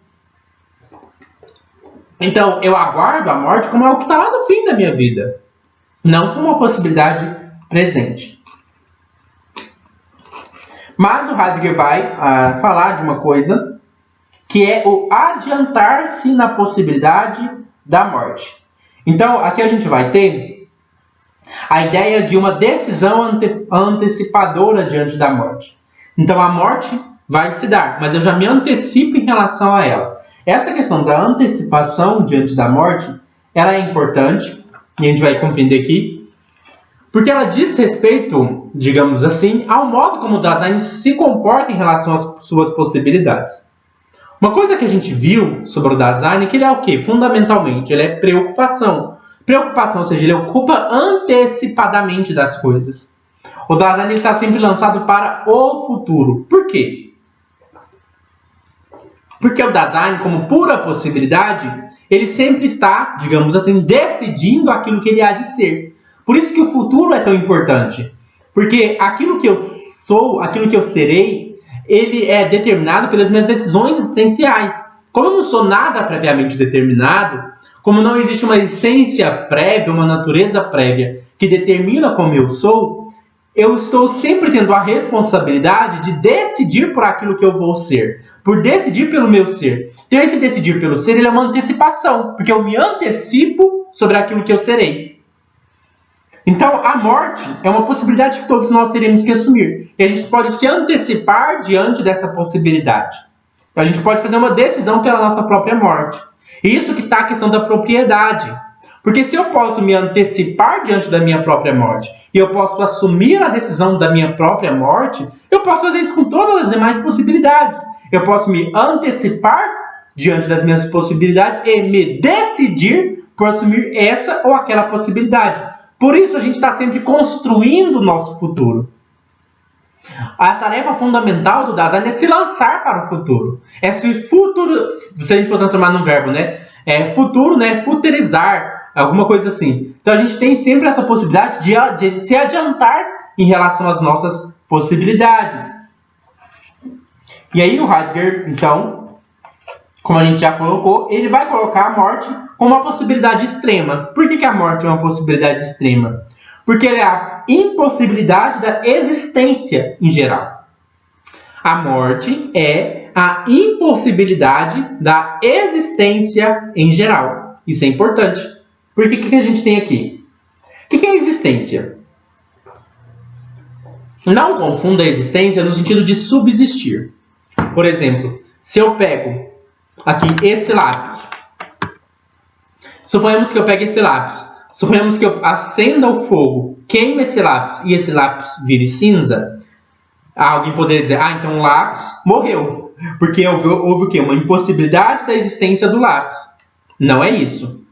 Então, eu aguardo a morte como algo que está lá no fim da minha vida. Não como uma possibilidade presente. Mas o Heidegger vai falar de uma coisa que é o adiantar-se na possibilidade da morte. Então, aqui a gente vai ter a ideia de uma decisão antecipadora diante da morte. Então, a morte vai se dar, mas eu já me antecipo em relação a ela. Essa questão da antecipação diante da morte, ela é importante, e a gente vai compreender aqui, porque ela diz respeito, digamos assim, ao modo como o Dasein se comporta em relação às suas possibilidades. Uma coisa que a gente viu sobre o Dasein é que ele é o quê? Fundamentalmente, ele é preocupação. Preocupação, ou seja, ele ocupa antecipadamente das coisas. O Dasein está sempre lançado para o futuro. Por quê? Porque o Dasein, como pura possibilidade, ele sempre está, digamos assim, decidindo aquilo que ele há de ser. Por isso que o futuro é tão importante. Porque aquilo que eu sou, aquilo que eu serei, ele é determinado pelas minhas decisões existenciais. Como eu não sou nada previamente determinado, como não existe uma essência prévia, uma natureza prévia que determina como eu sou, eu estou sempre tendo a responsabilidade de decidir por aquilo que eu vou ser, por decidir pelo meu ser. Então, esse decidir pelo ser, ele é uma antecipação, porque eu me antecipo sobre aquilo que eu serei. Então, a morte é uma possibilidade que todos nós teremos que assumir. E a gente pode se antecipar diante dessa possibilidade. A gente pode fazer uma decisão pela nossa própria morte. E isso que está a questão da propriedade. Porque se eu posso me antecipar diante da minha própria morte e eu posso assumir a decisão da minha própria morte, eu posso fazer isso com todas as demais possibilidades. Eu posso me antecipar diante das minhas possibilidades e me decidir por assumir essa ou aquela possibilidade. Por isso a gente está sempre construindo o nosso futuro. A tarefa fundamental do Dasein é se lançar para o futuro. É se futuro, se a gente for transformar num verbo, né? É futuro, né? Futurizar, alguma coisa assim. Então a gente tem sempre essa possibilidade de se adiantar em relação às nossas possibilidades. E aí o Heidegger, então, como a gente já colocou, ele vai colocar a morte como uma possibilidade extrema. Por que a morte é uma possibilidade extrema? Porque ela é a impossibilidade da existência em geral. A morte é a impossibilidade da existência em geral. Isso é importante. Porque o que a gente tem aqui? O que é existência? Não confunda a existência no sentido de subsistir. Por exemplo, se eu pego aqui esse lápis, suponhamos que eu pegue esse lápis, suponhamos que eu acenda o fogo, queime esse lápis e esse lápis vire cinza, alguém poderia dizer, então o lápis morreu, porque houve o quê? Uma impossibilidade da existência do lápis. Não é isso.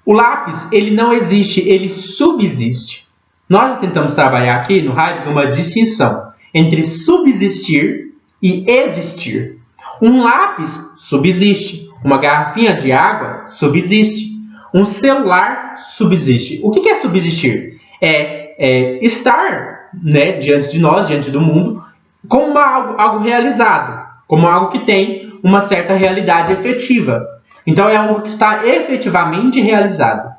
O lápis, ele não existe, ele subsiste. Nós já tentamos trabalhar aqui no Heidegger uma distinção entre subsistir e existir. Um lápis subsiste, uma garrafinha de água subsiste, um celular subsiste. O que é subsistir? É estar, né, diante de nós, diante do mundo, como algo realizado, como algo que tem uma certa realidade efetiva. Então é algo que está efetivamente realizado.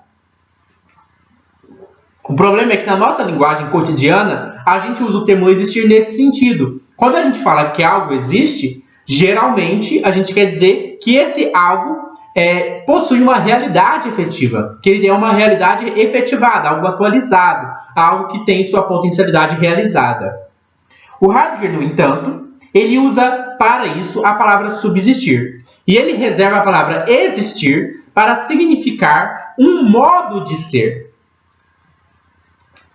O problema é que na nossa linguagem cotidiana, a gente usa o termo existir nesse sentido. Quando a gente fala que algo existe, geralmente a gente quer dizer que esse algo possui uma realidade efetiva, que ele é uma realidade efetivada, algo atualizado, algo que tem sua potencialidade realizada. O Heidegger, no entanto, ele usa para isso a palavra subsistir. E ele reserva a palavra existir para significar um modo de ser.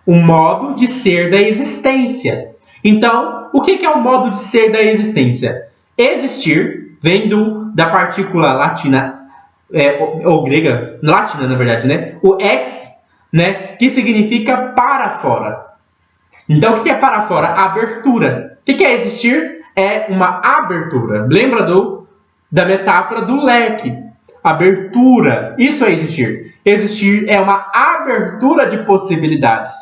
Um modo de ser da existência. Então, o que é o modo de ser da existência? Existir vem da partícula latina, ou grega, latina na verdade, né? O ex, né? Que significa para fora. Então, o que é para fora? Abertura. O que é existir? É uma abertura. Lembra da metáfora do leque? Abertura. Isso é existir. Existir é uma abertura de possibilidades.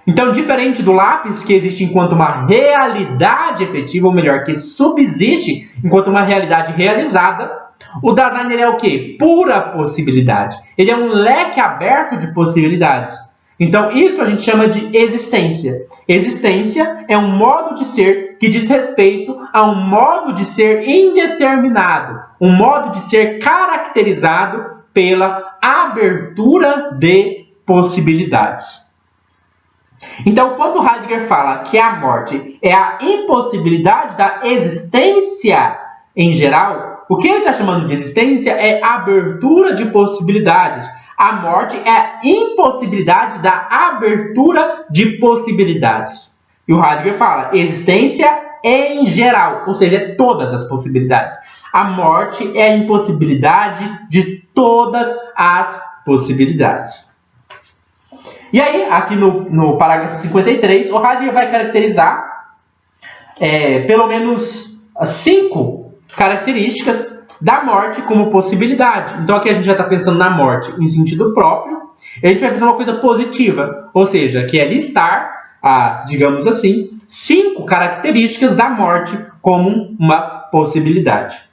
Então, diferente do lápis, que existe enquanto uma realidade efetiva, ou melhor, que subsiste enquanto uma realidade realizada, o Dasein ele é o quê? Pura possibilidade. Ele é um leque aberto de possibilidades. Então, isso a gente chama de existência. Existência é um modo de ser que diz respeito a um modo de ser indeterminado, um modo de ser caracterizado pela abertura de possibilidades. Então, quando Heidegger fala que a morte é a impossibilidade da existência em geral, o que ele está chamando de existência é abertura de possibilidades. A morte é a impossibilidade da abertura de possibilidades. E o Heidegger fala existência em geral, ou seja, todas as possibilidades. A morte é a impossibilidade de todas as possibilidades. E aí, aqui no parágrafo 53, o Heidegger vai caracterizar pelo menos 5 características da morte como possibilidade. Então aqui a gente já está pensando na morte em sentido próprio, e a gente vai fazer uma coisa positiva, ou seja, que é listar, digamos assim, 5 características da morte como uma possibilidade.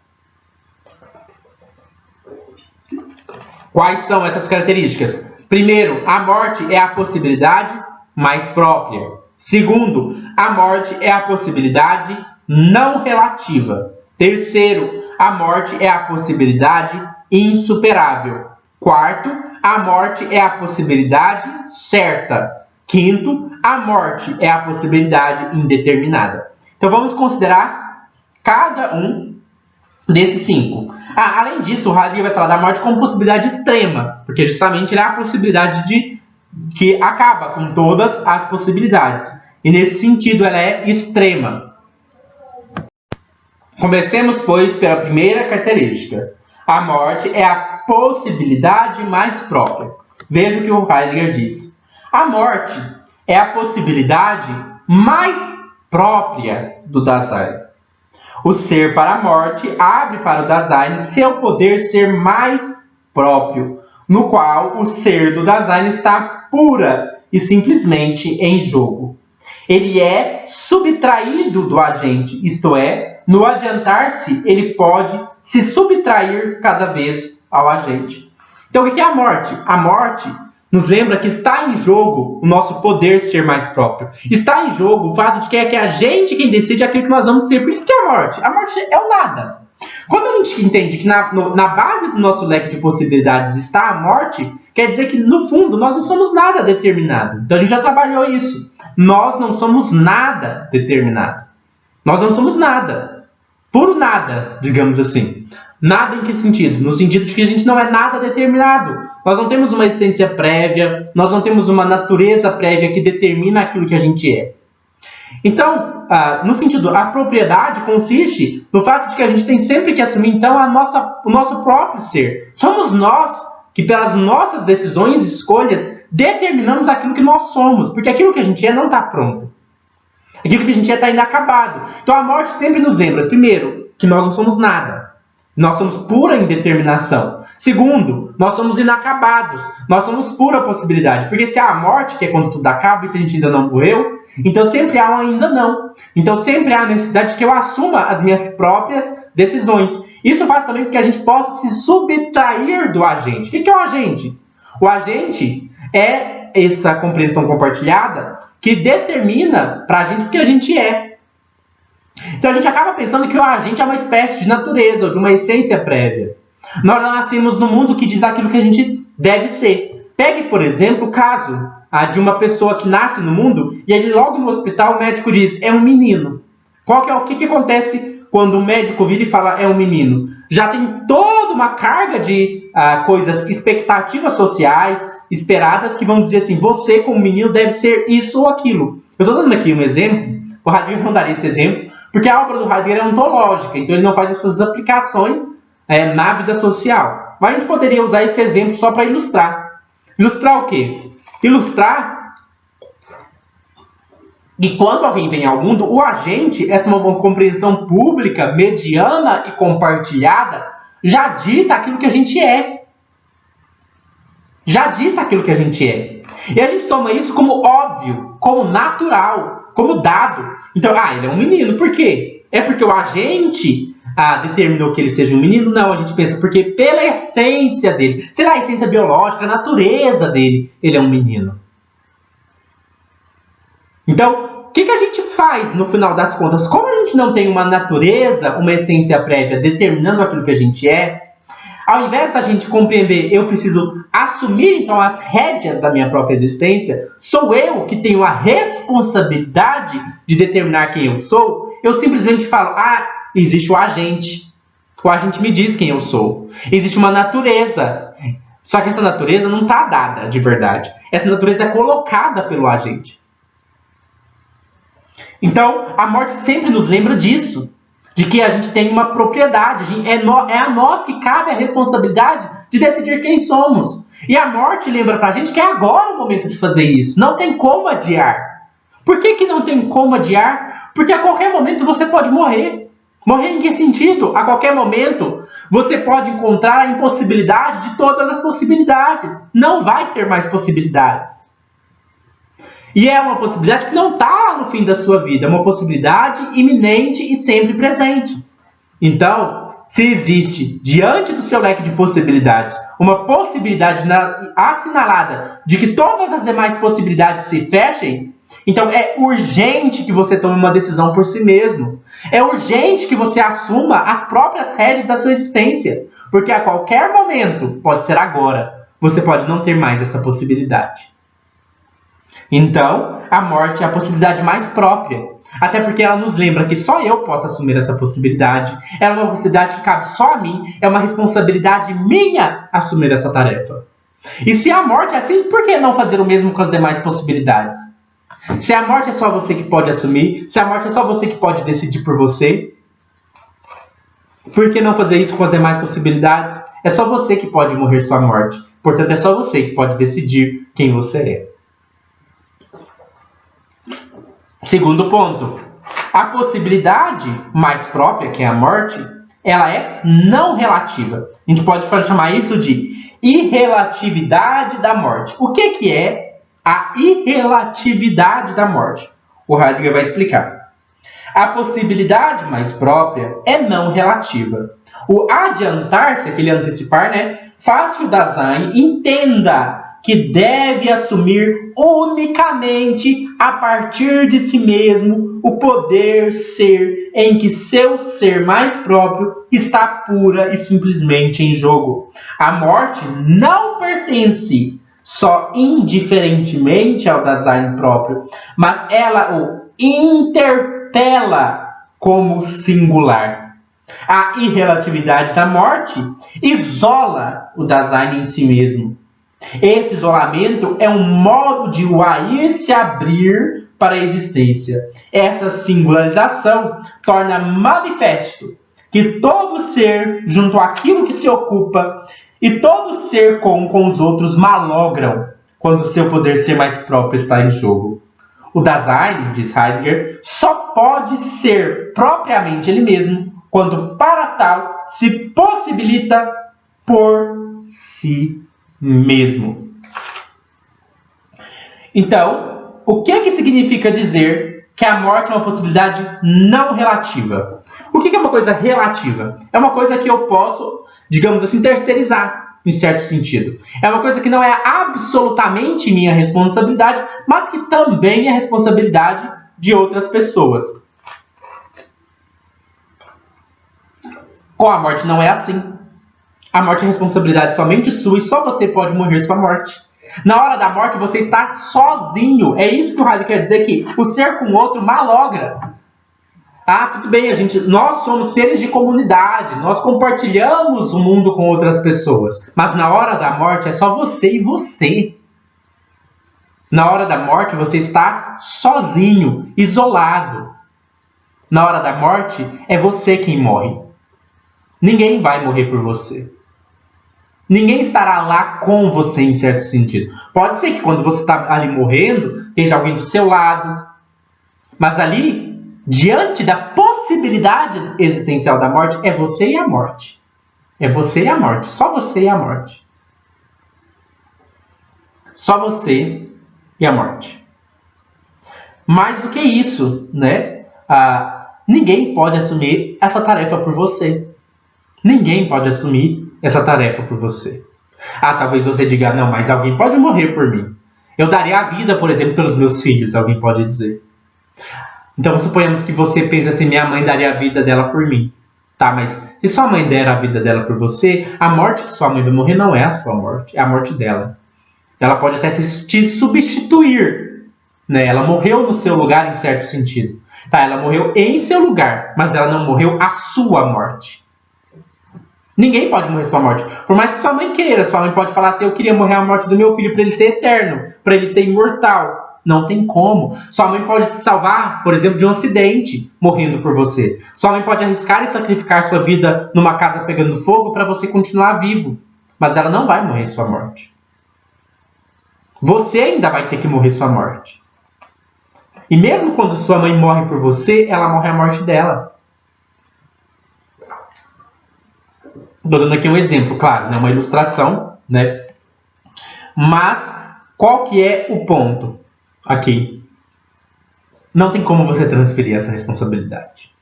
Quais são essas características? Primeiro, a morte é a possibilidade mais própria. Segundo, a morte é a possibilidade não relativa. Terceiro, a morte é a possibilidade insuperável. Quarto, a morte é a possibilidade certa. Quinto, a morte é a possibilidade indeterminada. Então vamos considerar cada um desses 5. Além disso, o Heidegger vai falar da morte como possibilidade extrema, porque justamente ele é a possibilidade que acaba com todas as possibilidades. E nesse sentido ela é extrema. Comecemos, pois, pela primeira característica. A morte é a possibilidade mais própria. Veja o que o Heidegger diz. A morte é a possibilidade mais própria do Dasein. O ser para a morte abre para o Dasein seu poder ser mais próprio, no qual o ser do Dasein está pura e simplesmente em jogo. Ele é subtraído do agente, isto é, no adiantar-se, ele pode se subtrair cada vez ao agente. Então, o que é a morte? A morte nos lembra que está em jogo o nosso poder ser mais próprio. Está em jogo o fato de que é a gente quem decide aquilo que nós vamos ser. Por que é a morte? A morte é o nada. Quando a gente entende que na base do nosso leque de possibilidades está a morte, quer dizer que, no fundo, nós não somos nada determinado. Então, a gente já trabalhou isso. Nós não somos nada determinado. Nós não somos nada. Puro nada, digamos assim. Nada em que sentido? No sentido de que a gente não é nada determinado. Nós não temos uma essência prévia, nós não temos uma natureza prévia que determina aquilo que a gente é. Então, no sentido, a propriedade consiste no fato de que a gente tem sempre que assumir, então, o nosso próprio ser. Somos nós que, pelas nossas decisões e escolhas, determinamos aquilo que nós somos, porque aquilo que a gente é não está pronto. Aquilo que a gente é está inacabado. Então, a morte sempre nos lembra, primeiro, que nós não somos nada. Nós somos pura indeterminação. Segundo, nós somos inacabados. Nós somos pura possibilidade. Porque se há a morte, que é quando tudo acaba e se a gente ainda não morreu, então sempre há um ainda não. Então sempre há a necessidade de que eu assuma as minhas próprias decisões. Isso faz também com que a gente possa se subtrair do agente. O que é o agente? O agente é essa compreensão compartilhada que determina para a gente o que a gente é. Então a gente acaba pensando que o agente é uma espécie de natureza ou de uma essência prévia. Nós já nascemos no mundo que diz aquilo que a gente deve ser. Pegue, por exemplo, o caso de uma pessoa que nasce no mundo e ele logo no hospital o médico diz, é um menino. O que acontece quando o médico vira e fala, é um menino? Já tem toda uma carga de coisas, expectativas sociais esperadas que vão dizer assim, você como menino deve ser isso ou aquilo. Eu estou dando aqui um exemplo, o Heidegger não daria esse exemplo, porque a obra do Heidegger é ontológica, então ele não faz essas aplicações na vida social. Mas a gente poderia usar esse exemplo só para ilustrar. Ilustrar o quê? Ilustrar que quando alguém vem ao mundo, o agente, essa é uma compreensão pública, mediana e compartilhada, já dita aquilo que a gente é. Já dita aquilo que a gente é. E a gente toma isso como óbvio, como natural, como dado. Então, ele é um menino. Por quê? É porque o agente determinou que ele seja um menino? Não, a gente pensa porque pela essência dele, sei lá, a essência biológica, a natureza dele, ele é um menino. Então, o que a gente faz no final das contas? Como a gente não tem uma natureza, uma essência prévia determinando aquilo que a gente é, ao invés da gente compreender, eu preciso assumir então as rédeas da minha própria existência, sou eu que tenho a responsabilidade de determinar quem eu sou, eu simplesmente falo, existe o agente me diz quem eu sou, existe uma natureza, só que essa natureza não está dada de verdade, essa natureza é colocada pelo agente. Então, a morte sempre nos lembra disso, de que a gente tem uma propriedade, é a nós que cabe a responsabilidade de decidir quem somos. E a morte lembra pra gente que é agora o momento de fazer isso, não tem como adiar. Por que não tem como adiar? Porque a qualquer momento você pode morrer. Morrer em que sentido? A qualquer momento você pode encontrar a impossibilidade de todas as possibilidades. Não vai ter mais possibilidades. E é uma possibilidade que não está no fim da sua vida. É uma possibilidade iminente e sempre presente. Então, se existe diante do seu leque de possibilidades uma possibilidade assinalada de que todas as demais possibilidades se fechem, então é urgente que você tome uma decisão por si mesmo. É urgente que você assuma as próprias rédeas da sua existência. Porque a qualquer momento, pode ser agora, você pode não ter mais essa possibilidade. Então, a morte é a possibilidade mais própria. Até porque ela nos lembra que só eu posso assumir essa possibilidade. Ela é uma possibilidade que cabe só a mim. É uma responsabilidade minha assumir essa tarefa. E se a morte é assim, por que não fazer o mesmo com as demais possibilidades? Se a morte é só você que pode assumir, se a morte é só você que pode decidir por você, por que não fazer isso com as demais possibilidades? É só você que pode morrer sua morte. Portanto, é só você que pode decidir quem você é. Segundo ponto, a possibilidade mais própria, que é a morte, ela é não relativa. A gente pode chamar isso de irrelatividade da morte. O que é a irrelatividade da morte? O Heidegger vai explicar. A possibilidade mais própria é não relativa. O adiantar-se, aquele antecipar, faz que o Dasein entenda que deve assumir unicamente a partir de si mesmo o poder ser em que seu ser mais próprio está pura e simplesmente em jogo. A morte não pertence só indiferentemente ao Dasein próprio, mas ela o interpela como singular. A irrelatividade da morte isola o Dasein em si mesmo. Esse isolamento é um modo de o Air se abrir para a existência. Essa singularização torna manifesto que todo ser junto àquilo que se ocupa e todo ser com os outros malogram quando seu poder ser mais próprio está em jogo. O Dasein, diz Heidegger, só pode ser propriamente ele mesmo quando para tal se possibilita por si mesmo. Então, o que significa dizer que a morte é uma possibilidade não relativa? O que é uma coisa relativa? É uma coisa que eu posso, digamos assim, terceirizar, em certo sentido. É uma coisa que não é absolutamente minha responsabilidade, mas que também é responsabilidade de outras pessoas. Com a morte não é assim. A morte é responsabilidade somente sua e só você pode morrer sua morte. Na hora da morte você está sozinho. É isso que o Heidegger quer dizer que o ser com o outro malogra. Tudo bem, nós somos seres de comunidade, nós compartilhamos o mundo com outras pessoas. Mas na hora da morte é só você e você. Na hora da morte, você está sozinho, isolado. Na hora da morte, é você quem morre. Ninguém vai morrer por você. Ninguém estará lá com você em certo sentido. Pode ser que quando você está ali morrendo, esteja alguém do seu lado. Mas ali, diante da possibilidade existencial da morte, é você e a morte. É você e a morte. Só você e a morte. Só você e a morte. Mais do que isso, né? Ninguém pode assumir essa tarefa por você. Ninguém pode assumir essa tarefa por você. Talvez você diga, não, mas alguém pode morrer por mim. Eu daria a vida, por exemplo, pelos meus filhos, alguém pode dizer. Então, suponhamos que você pense assim, minha mãe daria a vida dela por mim. Tá, mas se sua mãe der a vida dela por você, a morte que sua mãe vai morrer não é a sua morte, é a morte dela. Ela pode até te substituir, né? Ela morreu no seu lugar em certo sentido. Tá, ela morreu em seu lugar, mas ela não morreu a sua morte. Ninguém pode morrer sua morte. Por mais que sua mãe queira, sua mãe pode falar assim, eu queria morrer a morte do meu filho para ele ser eterno, para ele ser imortal. Não tem como. Sua mãe pode te salvar, por exemplo, de um acidente, morrendo por você. Sua mãe pode arriscar e sacrificar sua vida numa casa pegando fogo para você continuar vivo. Mas ela não vai morrer sua morte. Você ainda vai ter que morrer sua morte. E mesmo quando sua mãe morre por você, ela morre a morte dela. Estou dando aqui um exemplo, claro, né? Uma ilustração, né? Mas qual que é o ponto aqui? Não tem como você transferir essa responsabilidade.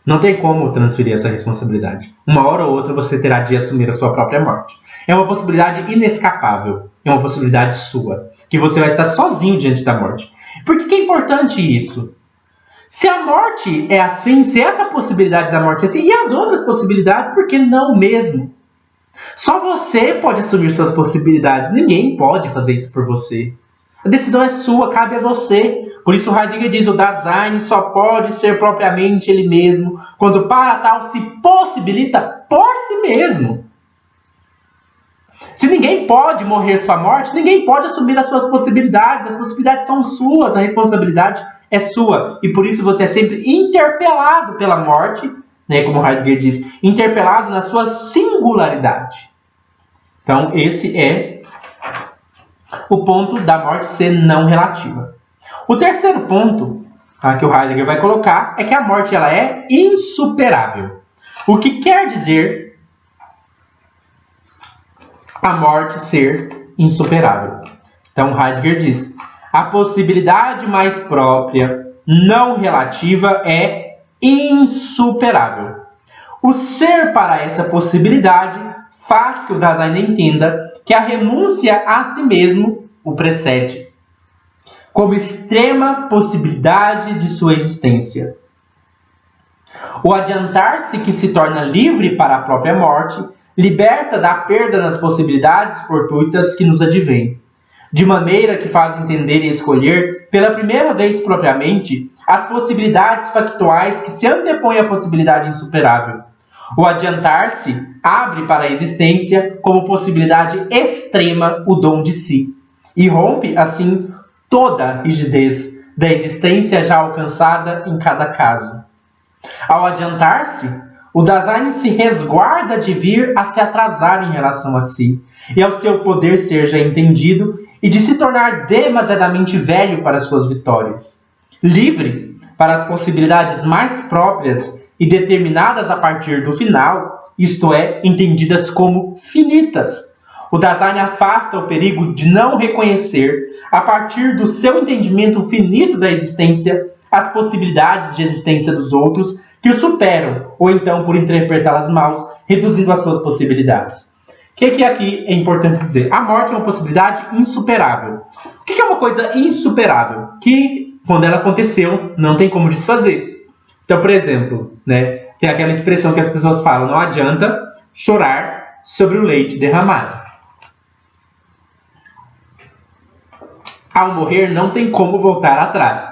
Não tem como transferir essa responsabilidade. Uma hora ou outra você terá de assumir a sua própria morte. É uma possibilidade inescapável. É uma possibilidade sua. Que você vai estar sozinho diante da morte. Por que é importante isso? Se a morte é assim, se essa possibilidade da morte é assim, e as outras possibilidades, por que não mesmo? Só você pode assumir suas possibilidades. Ninguém pode fazer isso por você. A decisão é sua, cabe a você. Por isso Heidegger diz, o Dasein só pode ser propriamente ele mesmo, quando para tal se possibilita por si mesmo. Se ninguém pode morrer sua morte, ninguém pode assumir as suas possibilidades. As possibilidades são suas, a responsabilidade é sua. E por isso você é sempre interpelado pela morte, né, como Heidegger diz, interpelado na sua singularidade. Então esse é o ponto da morte ser não relativa. O terceiro ponto que o Heidegger vai colocar é que a morte ela é insuperável. O que quer dizer a morte ser insuperável? Então Heidegger diz, a possibilidade mais própria, não relativa, é insuperável. O ser para essa possibilidade faz que o Dasein entenda que a renúncia a si mesmo o precede, como extrema possibilidade de sua existência. O adiantar-se que se torna livre para a própria morte, liberta da perda nas possibilidades fortuitas que nos advêm, de maneira que faz entender e escolher, pela primeira vez propriamente, as possibilidades factuais que se antepõem à possibilidade insuperável. O adiantar-se abre para a existência como possibilidade extrema o dom de si, e rompe, assim, toda a rigidez da existência já alcançada em cada caso. Ao adiantar-se, o Dasein se resguarda de vir a se atrasar em relação a si, e ao seu poder ser já entendido, e de se tornar demasiadamente velho para suas vitórias. Livre para as possibilidades mais próprias e determinadas a partir do final, isto é, entendidas como finitas. O Dasein afasta o perigo de não reconhecer, a partir do seu entendimento finito da existência, as possibilidades de existência dos outros que o superam, ou então por interpretá-las mal, reduzindo as suas possibilidades. O que aqui é importante dizer? A morte é uma possibilidade insuperável. O que é uma coisa insuperável? Que, quando ela aconteceu, não tem como desfazer. Então, por exemplo, né, tem aquela expressão que as pessoas falam, não adianta chorar sobre o leite derramado. Ao morrer, não tem como voltar atrás.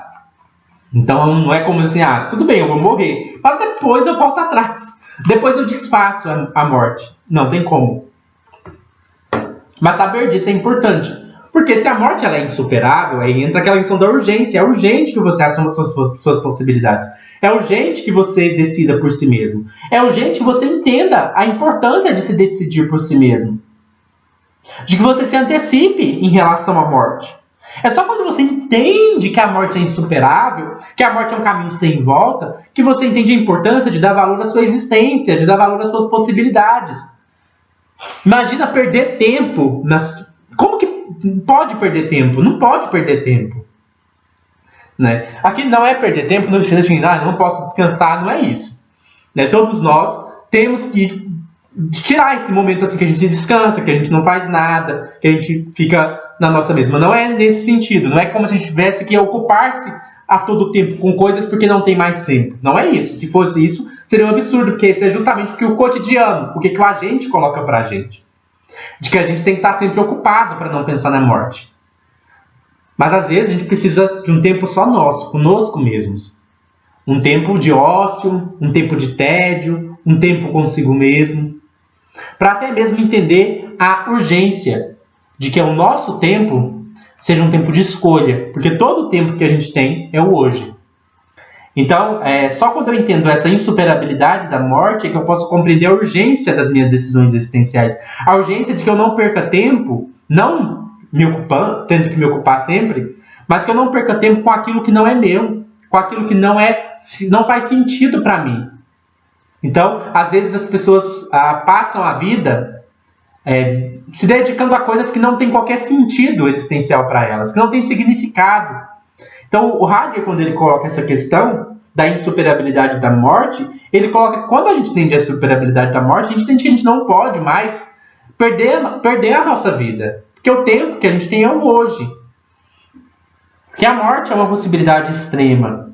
Então, não é como assim, tudo bem, eu vou morrer, mas depois eu volto atrás. Depois eu desfaço a morte. Não tem como. Mas saber disso é importante, Porque se a morte ela é insuperável, aí entra aquela questão da urgência. É urgente que você assuma suas possibilidades. É urgente que você decida por si mesmo. É urgente que você entenda a importância de se decidir por si mesmo. De que você se antecipe em relação à morte. É só quando você entende que a morte é insuperável, que a morte é um caminho sem volta, que você entende a importância de dar valor à sua existência, de dar valor às suas possibilidades. Imagina perder tempo. Como que pode perder tempo? Não pode perder tempo. Né? Aqui não é perder tempo no sentido de não posso descansar, não é isso. Né? Todos nós temos que tirar esse momento assim que a gente descansa, que a gente não faz nada, que a gente fica na nossa mesma. Não é nesse sentido. Não é como se a gente tivesse que ocupar-se a todo tempo com coisas porque não tem mais tempo. Não é isso. Se fosse isso, seria um absurdo, porque esse é justamente o que o cotidiano, o que o agente coloca pra gente. De que a gente tem que estar sempre ocupado para não pensar na morte. Mas às vezes a gente precisa de um tempo só nosso, conosco mesmos. Um tempo de ócio, um tempo de tédio, um tempo consigo mesmo. Para até mesmo entender a urgência de que o nosso tempo seja um tempo de escolha. Porque todo o tempo que a gente tem é o hoje. Então, só quando eu entendo essa insuperabilidade da morte é que eu posso compreender a urgência das minhas decisões existenciais. A urgência de que eu não perca tempo, não me ocupando, tendo que me ocupar sempre, mas que eu não perca tempo com aquilo que não é meu, com aquilo que não faz sentido para mim. Então, às vezes as pessoas passam a vida se dedicando a coisas que não têm qualquer sentido existencial para elas, que não têm significado. Então, o Heidegger, quando ele coloca essa questão da insuperabilidade da morte, ele coloca que quando a gente entende a insuperabilidade da morte, a gente entende que a gente não pode mais perder a nossa vida. Porque o tempo que a gente tem é o hoje. Que a morte é uma possibilidade extrema.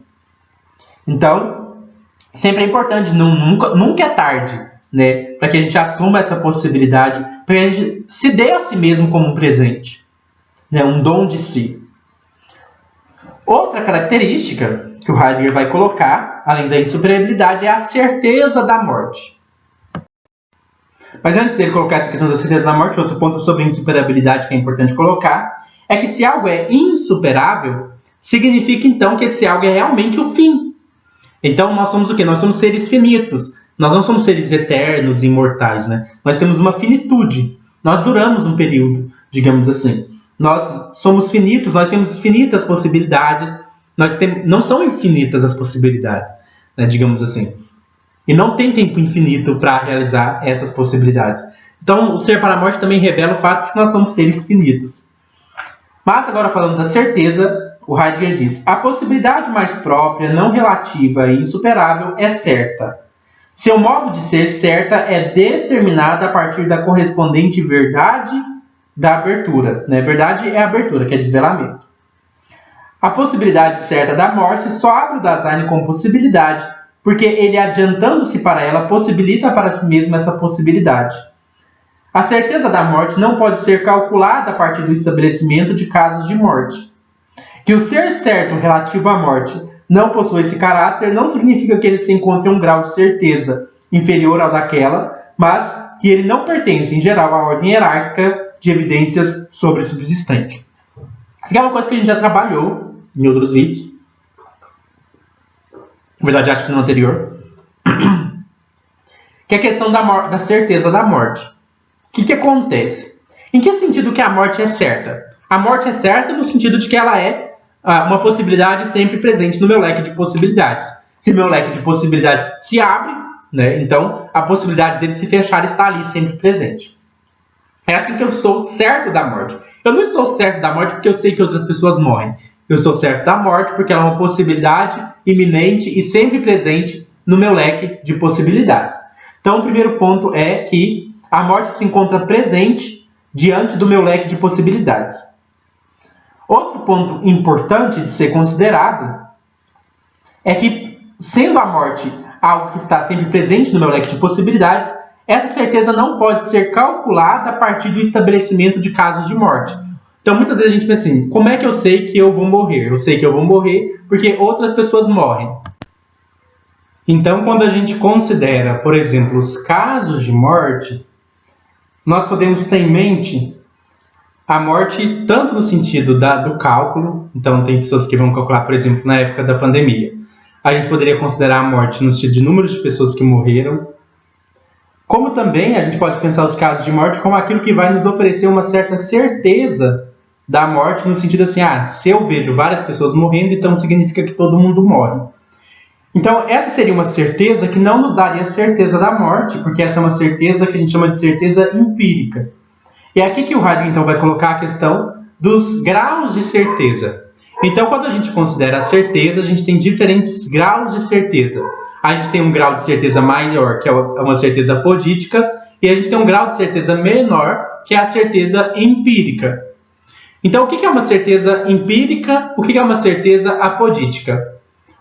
Então, sempre é importante, nunca é tarde, né, para que a gente assuma essa possibilidade, para que a gente se dê a si mesmo como um presente, né, um dom de si. Outra característica que o Heidegger vai colocar, além da insuperabilidade, é a certeza da morte. Mas antes dele colocar essa questão da certeza da morte, outro ponto sobre a insuperabilidade que é importante colocar, é que se algo é insuperável, significa então que esse algo é realmente o fim. Então nós somos o quê? Nós somos seres finitos. Nós não somos seres eternos, imortais, né? Nós temos uma finitude. Nós duramos um período, digamos assim. Nós somos finitos, nós temos finitas possibilidades, não são infinitas as possibilidades, né, digamos assim. E não tem tempo infinito para realizar essas possibilidades. Então, o ser para a morte também revela o fato de que nós somos seres finitos. Mas, agora falando da certeza, o Heidegger diz: a possibilidade mais própria, não relativa e insuperável é certa. Seu modo de ser certa é determinada a partir da correspondente verdade da abertura. Né? Verdade é abertura, que é desvelamento. A possibilidade certa da morte só abre o Dasein como possibilidade, porque ele, adiantando-se para ela, possibilita para si mesmo essa possibilidade. A certeza da morte não pode ser calculada a partir do estabelecimento de casos de morte. Que o ser certo relativo à morte não possui esse caráter não significa que ele se encontre em um grau de certeza inferior ao daquela, mas que ele não pertence, em geral, à ordem hierárquica de evidências sobre o subsistente. Isso aqui é uma coisa que a gente já trabalhou em outros vídeos. Na verdade, acho que no anterior. Que é a questão da certeza da morte. O que acontece? Em que sentido que a morte é certa? A morte é certa no sentido de que ela é uma possibilidade sempre presente no meu leque de possibilidades. Se meu leque de possibilidades se abre, né, então a possibilidade dele se fechar está ali sempre presente. É assim que eu estou certo da morte. Eu não estou certo da morte porque eu sei que outras pessoas morrem. Eu estou certo da morte porque ela é uma possibilidade iminente e sempre presente no meu leque de possibilidades. Então, o primeiro ponto é que a morte se encontra presente diante do meu leque de possibilidades. Outro ponto importante de ser considerado é que, sendo a morte algo que está sempre presente no meu leque de possibilidades, essa certeza não pode ser calculada a partir do estabelecimento de casos de morte. Então, muitas vezes a gente pensa assim, como é que eu sei que eu vou morrer? Eu sei que eu vou morrer porque outras pessoas morrem. Então, quando a gente considera, por exemplo, os casos de morte, nós podemos ter em mente a morte tanto no sentido do cálculo, então tem pessoas que vão calcular, por exemplo, na época da pandemia. A gente poderia considerar a morte no sentido de número de pessoas que morreram, como também a gente pode pensar os casos de morte como aquilo que vai nos oferecer uma certa certeza da morte, no sentido assim, se eu vejo várias pessoas morrendo, então significa que todo mundo morre. Então, essa seria uma certeza que não nos daria certeza da morte, porque essa é uma certeza que a gente chama de certeza empírica. E é aqui que o Heidegger então vai colocar a questão dos graus de certeza. Então, quando a gente considera a certeza, a gente tem diferentes graus de certeza. A gente tem um grau de certeza maior, que é uma certeza apodítica, e a gente tem um grau de certeza menor, que é a certeza empírica. Então, o que é uma certeza empírica? O que é uma certeza apodítica?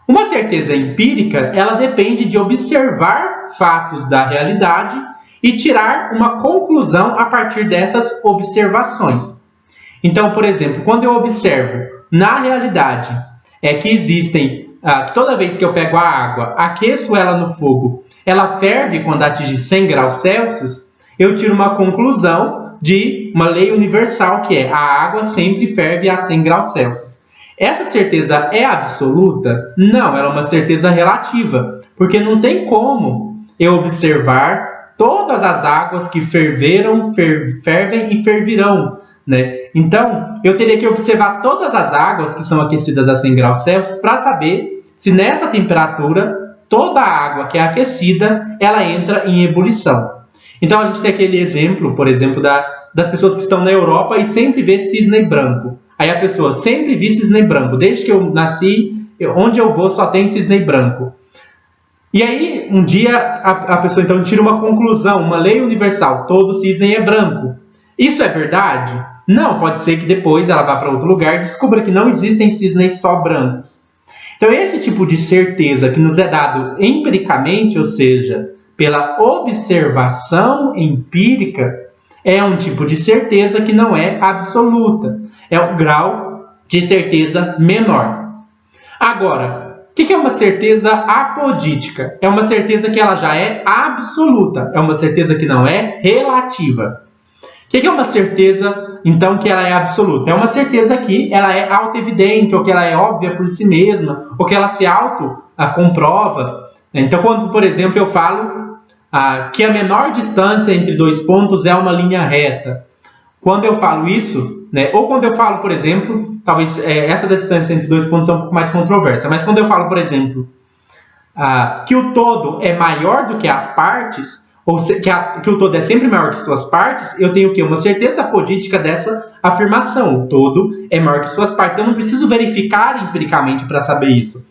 Uma certeza empírica, ela depende de observar fatos da realidade e tirar uma conclusão a partir dessas observações. Então, por exemplo, quando eu observo na realidade que existem, toda vez que eu pego a água, aqueço ela no fogo, ela ferve quando atinge 100 graus Celsius, eu tiro uma conclusão de uma lei universal, que é a água sempre ferve a 100 graus Celsius. Essa certeza é absoluta? Não, ela é uma certeza relativa, porque não tem como eu observar todas as águas que ferveram, fervem e fervirão, né? Então, eu teria que observar todas as águas que são aquecidas a 100 graus Celsius para saber se nessa temperatura toda a água que é aquecida, ela entra em ebulição. Então, a gente tem aquele exemplo, por exemplo, das pessoas que estão na Europa e sempre vê cisne branco. Aí a pessoa sempre vi cisne branco. Desde que eu nasci, onde eu vou só tem cisne branco. E aí, um dia, a pessoa então tira uma conclusão, uma lei universal. Todo cisne é branco. Isso é verdade? Não, pode ser que depois ela vá para outro lugar e descubra que não existem cisnes só brancos. Então, esse tipo de certeza que nos é dado empiricamente, ou seja, pela observação empírica, é um tipo de certeza que não é absoluta. É um grau de certeza menor. Agora, o que é uma certeza apodítica? É uma certeza que ela já é absoluta. É uma certeza que não é relativa. O que é uma certeza, então, que ela é absoluta? É uma certeza que ela é autoevidente, ou que ela é óbvia por si mesma, ou que ela se auto-comprova. Então, quando, por exemplo, eu falo que a menor distância entre dois pontos é uma linha reta. Quando eu falo isso, né, ou quando eu falo, por exemplo, talvez essa da distância entre dois pontos é um pouco mais controversa, mas quando eu falo, por exemplo, que o todo é maior do que as partes, ou que o todo é sempre maior que suas partes, eu tenho o quê? Uma certeza apodítica dessa afirmação. O todo é maior que suas partes. Eu não preciso verificar empiricamente para saber isso.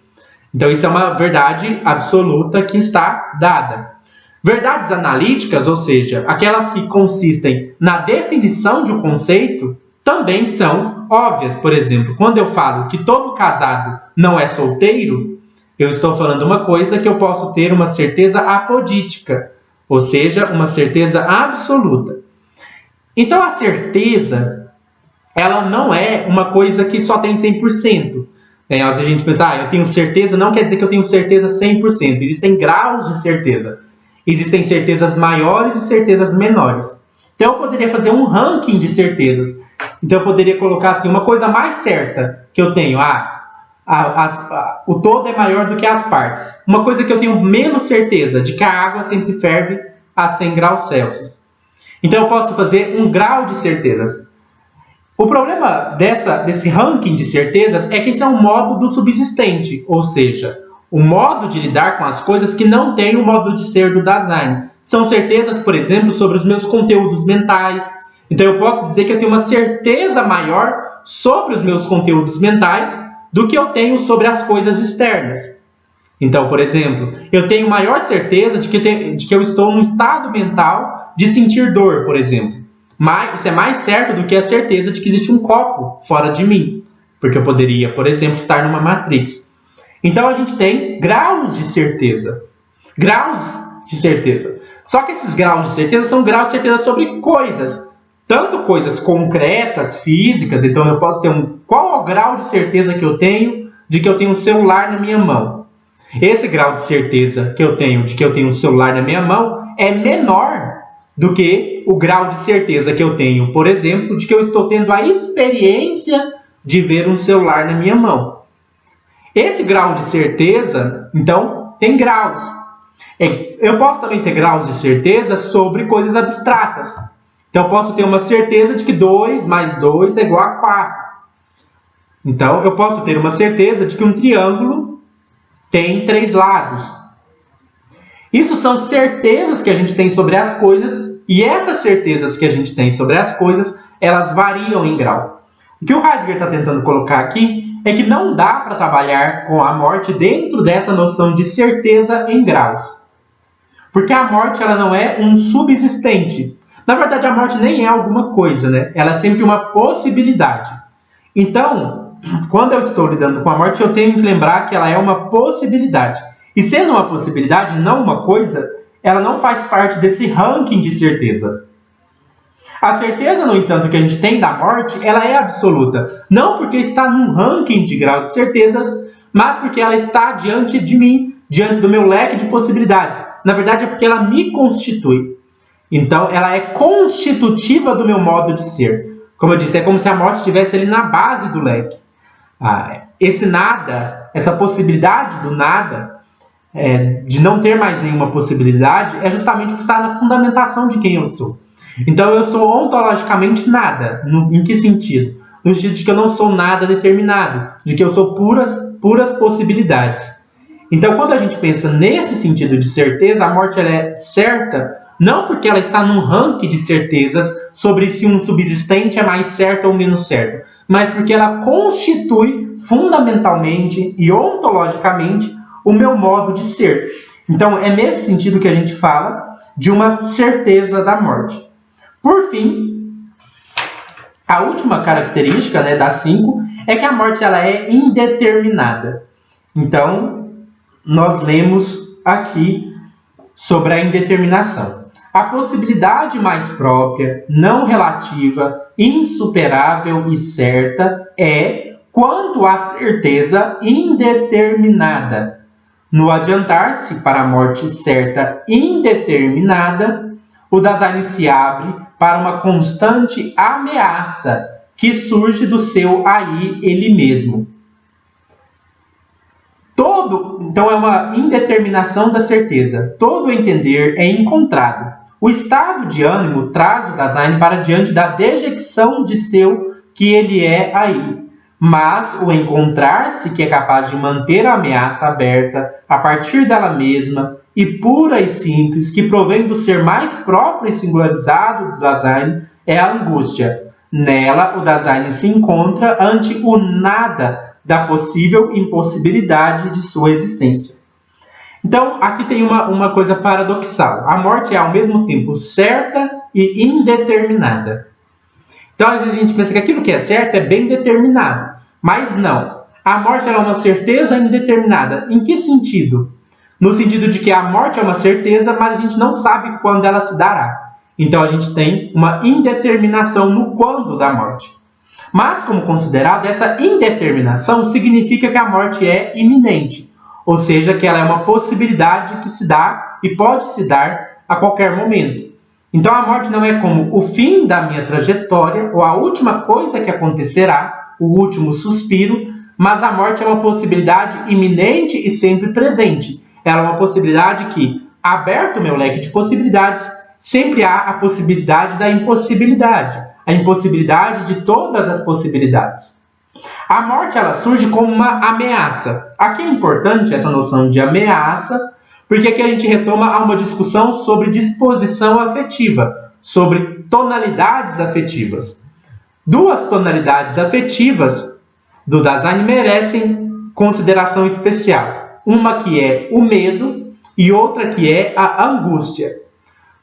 Então, isso é uma verdade absoluta que está dada. Verdades analíticas, ou seja, aquelas que consistem na definição de um conceito, também são óbvias. Por exemplo, quando eu falo que todo casado não é solteiro, eu estou falando uma coisa que eu posso ter uma certeza apodítica, ou seja, uma certeza absoluta. Então, a certeza, ela não é uma coisa que só tem 100%. Às vezes a gente pensa, eu tenho certeza, não quer dizer que eu tenho certeza 100%. Existem graus de certeza. Existem certezas maiores e certezas menores. Então, eu poderia fazer um ranking de certezas. Então, eu poderia colocar assim, uma coisa mais certa que eu tenho. O todo é maior do que as partes. Uma coisa que eu tenho menos certeza, de que a água sempre ferve a 100 graus Celsius. Então, eu posso fazer um grau de certezas. O problema desse ranking de certezas é que esse é um modo do subsistente, ou seja, o modo de lidar com as coisas que não tem o modo de ser do Dasein. São certezas, por exemplo, sobre os meus conteúdos mentais. Então, eu posso dizer que eu tenho uma certeza maior sobre os meus conteúdos mentais do que eu tenho sobre as coisas externas. Então, por exemplo, eu tenho maior certeza de que eu estou num estado mental de sentir dor, por exemplo. Mas isso é mais certo do que a certeza de que existe um copo fora de mim. Porque eu poderia, por exemplo, estar numa Matrix. Então, a gente tem graus de certeza. Graus de certeza. Só que esses graus de certeza são graus de certeza sobre coisas. Tanto coisas concretas, físicas. Então, eu posso ter qual é o grau de certeza que eu tenho de que eu tenho um celular na minha mão? Esse grau de certeza que eu tenho de que eu tenho um celular na minha mão é menor do que o grau de certeza que eu tenho, por exemplo, de que eu estou tendo a experiência de ver um celular na minha mão. Esse grau de certeza, então, tem graus. Eu posso também ter graus de certeza sobre coisas abstratas. Então, eu posso ter uma certeza de que 2 mais 2 é igual a 4. Então, eu posso ter uma certeza de que um triângulo tem 3 lados. Isso são certezas que a gente tem sobre as coisas, e essas certezas que a gente tem sobre as coisas, elas variam em grau. O que o Heidegger está tentando colocar aqui é que não dá para trabalhar com a morte dentro dessa noção de certeza em graus. Porque a morte ela não é um subsistente. Na verdade, a morte nem é alguma coisa, né? Ela é sempre uma possibilidade. Então, quando eu estou lidando com a morte, eu tenho que lembrar que ela é uma possibilidade. E sendo uma possibilidade, não uma coisa, ela não faz parte desse ranking de certeza. A certeza, no entanto, que a gente tem da morte, ela é absoluta. Não porque está num ranking de grau de certezas, mas porque ela está diante de mim, diante do meu leque de possibilidades. Na verdade, é porque ela me constitui. Então, ela é constitutiva do meu modo de ser. Como eu disse, é como se a morte estivesse ali na base do leque. Esse nada, essa possibilidade do nada, de não ter mais nenhuma possibilidade, é justamente o que está na fundamentação de quem eu sou. Então, eu sou ontologicamente nada. Em que sentido? No sentido de que eu não sou nada determinado, de que eu sou puras possibilidades. Então, quando a gente pensa nesse sentido de certeza, a morte ela é certa, não porque ela está num ranking de certezas sobre se um subsistente é mais certo ou menos certo, mas porque ela constitui fundamentalmente e ontologicamente o meu modo de ser. Então, é nesse sentido que a gente fala de uma certeza da morte. Por fim, a última característica, das 5 é que a morte ela é indeterminada. Então, nós lemos aqui sobre a indeterminação. A possibilidade mais própria, não relativa, insuperável e certa é, quanto à certeza, indeterminada. No adiantar-se para a morte certa indeterminada, o Dasein se abre para uma constante ameaça que surge do seu aí ele mesmo. Então é uma indeterminação da certeza. Todo entender é encontrado. O estado de ânimo traz o Dasein para diante da dejecção de seu que ele é aí. Mas o encontrar-se que é capaz de manter a ameaça aberta a partir dela mesma e pura e simples, que provém do ser mais próprio e singularizado do Dasein, é a angústia. Nela, o Dasein se encontra ante o nada da possível impossibilidade de sua existência. Então, aqui tem uma coisa paradoxal. A morte é, ao mesmo tempo, certa e indeterminada. Então, às vezes a gente pensa que aquilo que é certo é bem determinado. Mas não. A morte é uma certeza indeterminada. Em que sentido? No sentido de que a morte é uma certeza, mas a gente não sabe quando ela se dará. Então, a gente tem uma indeterminação no quando da morte. Mas, como considerado, essa indeterminação significa que a morte é iminente. Ou seja, que ela é uma possibilidade que se dá e pode se dar a qualquer momento. Então, a morte não é como o fim da minha trajetória ou a última coisa que acontecerá, o último suspiro, mas a morte é uma possibilidade iminente e sempre presente. Ela é uma possibilidade que, aberto o meu leque de possibilidades, sempre há a possibilidade da impossibilidade, a impossibilidade de todas as possibilidades. A morte ela surge como uma ameaça. Aqui é importante essa noção de ameaça, porque aqui a gente retoma a uma discussão sobre disposição afetiva, sobre tonalidades afetivas. Duas tonalidades afetivas do Dasein merecem consideração especial. Uma que é o medo e outra que é a angústia.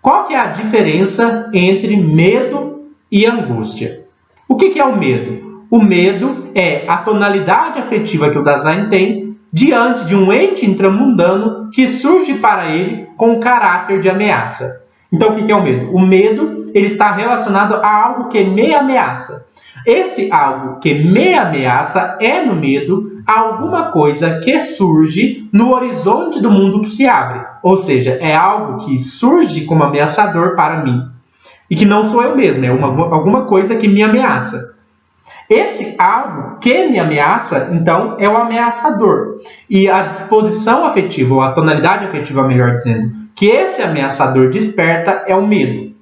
Qual que é a diferença entre medo e angústia? O que é o medo? O medo é a tonalidade afetiva que o Dasein tem diante de um ente intramundano que surge para ele com caráter de ameaça. Então, o que é o medo? O medo ele está relacionado a algo que me ameaça. Esse algo que me ameaça é, no medo, alguma coisa que surge no horizonte do mundo que se abre. Ou seja, é algo que surge como ameaçador para mim. e que não sou eu mesmo, é alguma coisa que me ameaça. Esse algo que me ameaça, então, é o ameaçador. E a disposição afetiva, ou a tonalidade afetiva, melhor dizendo, que esse ameaçador desperta é o medo.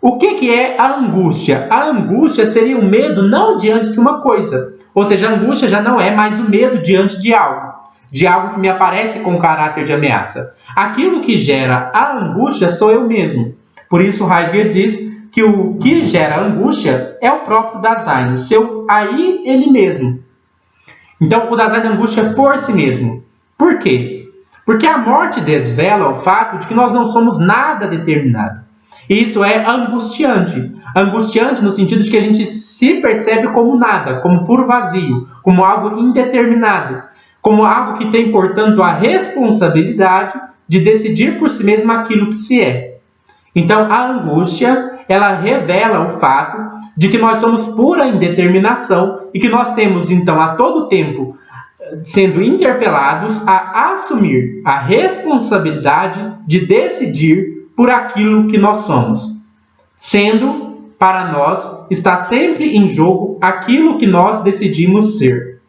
O que é a angústia? A angústia seria o medo não diante de uma coisa. Ou seja, a angústia já não é mais o medo diante de algo que me aparece com caráter de ameaça. Aquilo que gera a angústia sou eu mesmo. Por isso, Heidegger diz que o que gera angústia é o próprio Dasein, o seu aí ele mesmo. Então, o Dasein da angústia é por si mesmo. Por quê? Porque a morte desvela o fato de que nós não somos nada determinado. E isso é angustiante. Angustiante no sentido de que a gente se percebe como nada, como puro vazio, como algo indeterminado, como algo que tem, portanto, a responsabilidade de decidir por si mesmo aquilo que se é. Então, a angústia, ela revela o fato de que nós somos pura indeterminação e que nós temos, então, a todo tempo, sendo interpelados a assumir a responsabilidade de decidir por aquilo que nós somos. Sendo, para nós, está sempre em jogo aquilo que nós decidimos ser.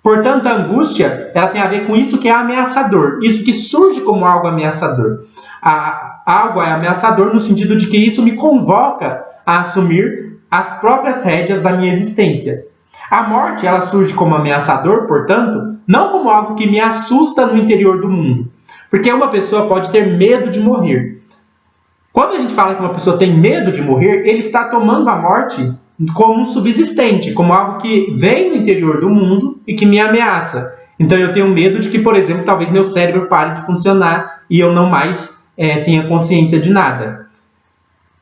Portanto, a angústia, ela tem a ver com isso que é ameaçador, isso que surge como algo ameaçador. Algo é ameaçador no sentido de que isso me convoca a assumir as próprias rédeas da minha existência. A morte, ela surge como ameaçador, portanto, não como algo que me assusta no interior do mundo. Porque uma pessoa pode ter medo de morrer. Quando a gente fala que uma pessoa tem medo de morrer, ele está tomando a morte como um subsistente, como algo que vem do interior do mundo e que me ameaça. Então eu tenho medo de que, por exemplo, talvez meu cérebro pare de funcionar e eu não mais tenha consciência de nada.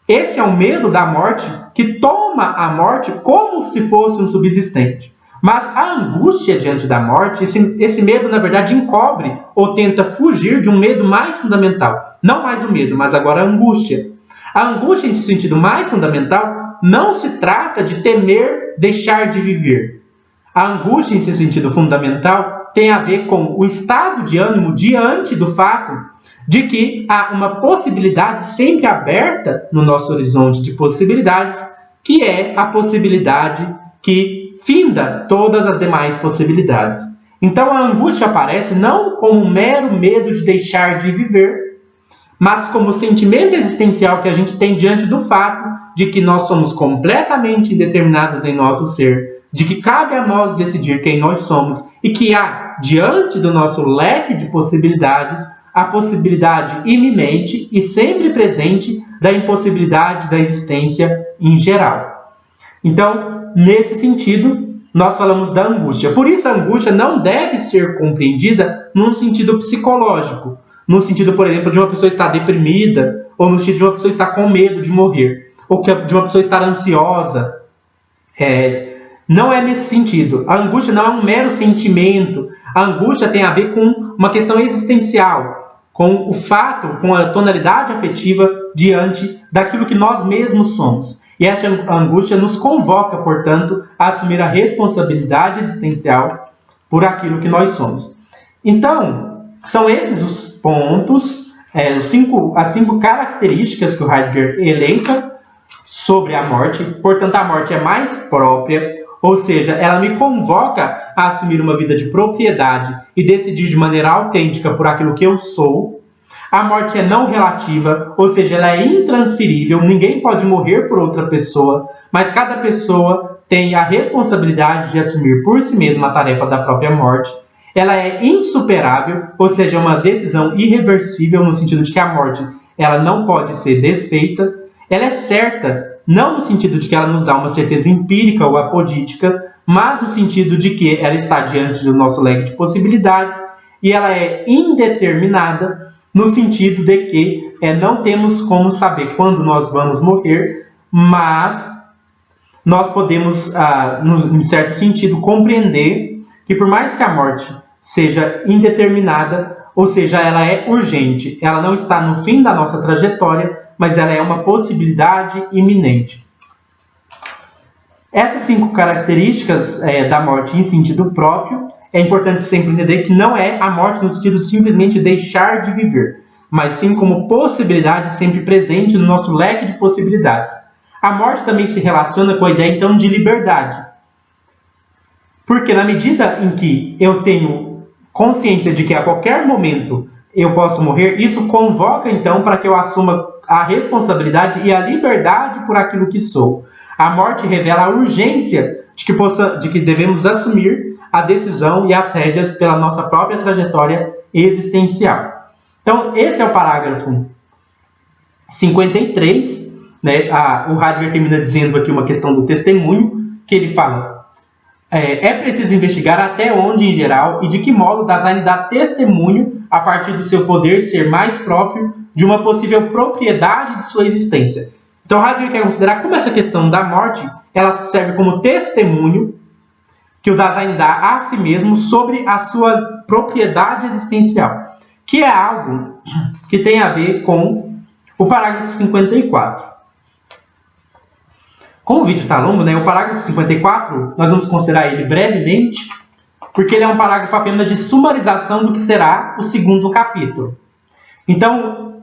Esse é o medo da morte que toma a morte como se fosse um subsistente. Mas a angústia diante da morte, esse medo, na verdade, encobre ou tenta fugir de um medo mais fundamental. Não mais o medo, mas agora a angústia. A angústia, em sentido mais fundamental, não se trata de temer deixar de viver. A angústia, em seu sentido fundamental, tem a ver com o estado de ânimo diante do fato de que há uma possibilidade sempre aberta no nosso horizonte de possibilidades, que é a possibilidade que finda todas as demais possibilidades. Então a angústia aparece não como um mero medo de deixar de viver, mas como sentimento existencial que a gente tem diante do fato de que nós somos completamente indeterminados em nosso ser, de que cabe a nós decidir quem nós somos e que há, diante do nosso leque de possibilidades, a possibilidade iminente e sempre presente da impossibilidade da existência em geral. Então, nesse sentido, nós falamos da angústia. Por isso, a angústia não deve ser compreendida num sentido psicológico, no sentido, por exemplo, de uma pessoa estar deprimida, ou no sentido de uma pessoa estar com medo de morrer, ou de uma pessoa estar ansiosa. Não é nesse sentido. A angústia não é um mero sentimento. A angústia tem a ver com uma questão existencial, com o fato, com a tonalidade afetiva diante daquilo que nós mesmos somos. E essa angústia nos convoca, portanto, a assumir a responsabilidade existencial por aquilo que nós somos. Então, são esses os pontos, as 5 características que o Heidegger elenca sobre a morte. Portanto, a morte é mais própria, ou seja, ela me convoca a assumir uma vida de propriedade e decidir de maneira autêntica por aquilo que eu sou. A morte é não relativa, ou seja, ela é intransferível, ninguém pode morrer por outra pessoa, mas cada pessoa tem a responsabilidade de assumir por si mesma a tarefa da própria morte. Ela é insuperável, ou seja, é uma decisão irreversível no sentido de que a morte ela não pode ser desfeita. Ela é certa, não no sentido de que ela nos dá uma certeza empírica ou apodítica, mas no sentido de que ela está diante do nosso leque de possibilidades, e ela é indeterminada, no sentido de que não temos como saber quando nós vamos morrer, mas nós podemos, em certo sentido, compreender que por mais que a morte seja indeterminada, ou seja, ela é urgente, ela não está no fim da nossa trajetória, mas ela é uma possibilidade iminente. Essas 5 características da morte em sentido próprio, é importante sempre entender que não é a morte no sentido de simplesmente deixar de viver, mas sim como possibilidade sempre presente no nosso leque de possibilidades. A morte também se relaciona com a ideia, então, de liberdade. Porque na medida em que eu tenho consciência de que a qualquer momento eu posso morrer, isso convoca, então, para que eu assuma a responsabilidade e a liberdade por aquilo que sou. A morte revela a urgência de que devemos assumir a decisão e as rédeas pela nossa própria trajetória existencial. Então, esse é o parágrafo 53, né? O Heidegger termina dizendo aqui uma questão do testemunho, que ele fala: é preciso investigar até onde, em geral, e de que modo Dasein dá testemunho a partir do seu poder ser mais próprio de uma possível propriedade de sua existência. Então, Heidegger quer considerar como essa questão da morte ela serve como testemunho que o Dasein dá a si mesmo sobre a sua propriedade existencial, que é algo que tem a ver com o parágrafo 54. Como o vídeo está longo, né, o parágrafo 54, nós vamos considerar ele brevemente, porque ele é um parágrafo apenas de sumarização do que será o segundo capítulo. Então,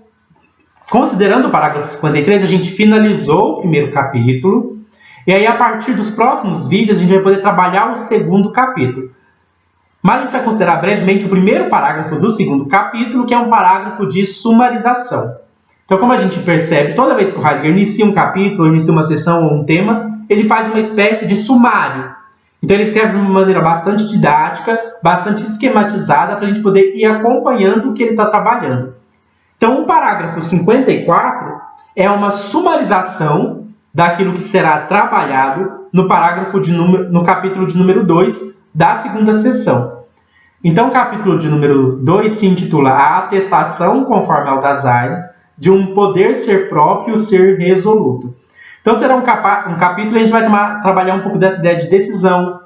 considerando o parágrafo 53, a gente finalizou o primeiro capítulo, e aí a partir dos próximos vídeos a gente vai poder trabalhar o segundo capítulo. Mas a gente vai considerar brevemente o primeiro parágrafo do segundo capítulo, que é um parágrafo de sumarização. Então, como a gente percebe, toda vez que o Heidegger inicia um capítulo, inicia uma sessão ou um tema, ele faz uma espécie de sumário. Então, ele escreve de uma maneira bastante didática, bastante esquematizada, para a gente poder ir acompanhando o que ele está trabalhando. Então, o parágrafo 54 é uma sumarização daquilo que será trabalhado no capítulo de número 2 da segunda sessão. Então, o capítulo de número 2 se intitula A Atestação, conforme ao Dasein, de um poder ser próprio, ser resoluto. Então, será um capítulo e a gente vai trabalhar um pouco dessa ideia de decisão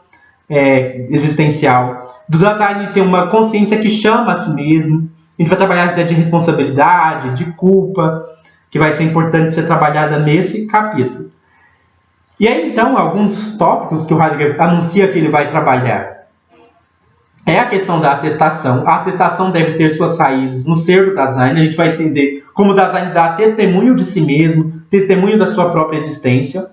existencial. Do Dasein ter uma consciência que chama a si mesmo. A gente vai trabalhar a ideia de responsabilidade, de culpa, que vai ser importante ser trabalhada nesse capítulo. E aí, então, alguns tópicos que o Heidegger anuncia que ele vai trabalhar. É a questão da atestação. A atestação deve ter suas raízes no ser do Dasein. A gente vai entender como o Dasein dá testemunho de si mesmo, testemunho da sua própria existência.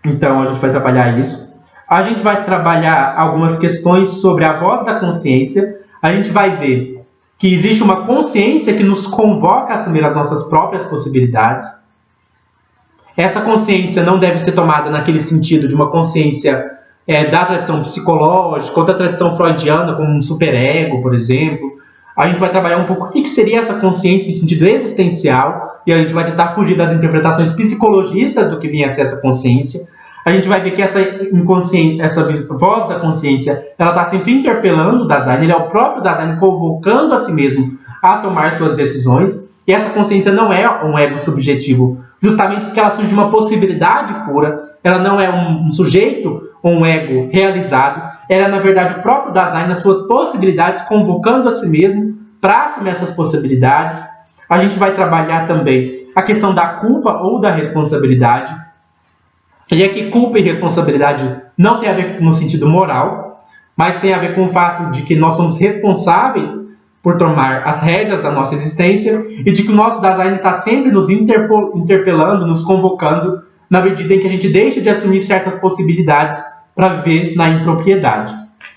Então, a gente vai trabalhar isso. A gente vai trabalhar algumas questões sobre a voz da consciência. A gente vai ver que existe uma consciência que nos convoca a assumir as nossas próprias possibilidades. Essa consciência não deve ser tomada naquele sentido de uma consciência da tradição psicológica ou da tradição freudiana, como um superego, por exemplo. A gente vai trabalhar um pouco o que seria essa consciência em sentido existencial, e a gente vai tentar fugir das interpretações psicologistas do que vinha a ser essa consciência. A gente vai ver que essa voz da consciência, ela está sempre interpelando o Dasein, ele é o próprio Dasein convocando a si mesmo a tomar suas decisões, e essa consciência não é um ego subjetivo, justamente porque ela surge de uma possibilidade pura, ela não é um sujeito ou um ego realizado, ela é, na verdade, o próprio Dasein nas suas possibilidades, convocando a si mesmo para assumir essas possibilidades. A gente vai trabalhar também a questão da culpa ou da responsabilidade. E aqui culpa e responsabilidade não tem a ver no sentido moral, mas tem a ver com o fato de que nós somos responsáveis por tomar as rédeas da nossa existência e de que o nosso Dasein está sempre nos interpelando, nos convocando, na medida em que a gente deixa de assumir certas possibilidades para viver na impropriedade.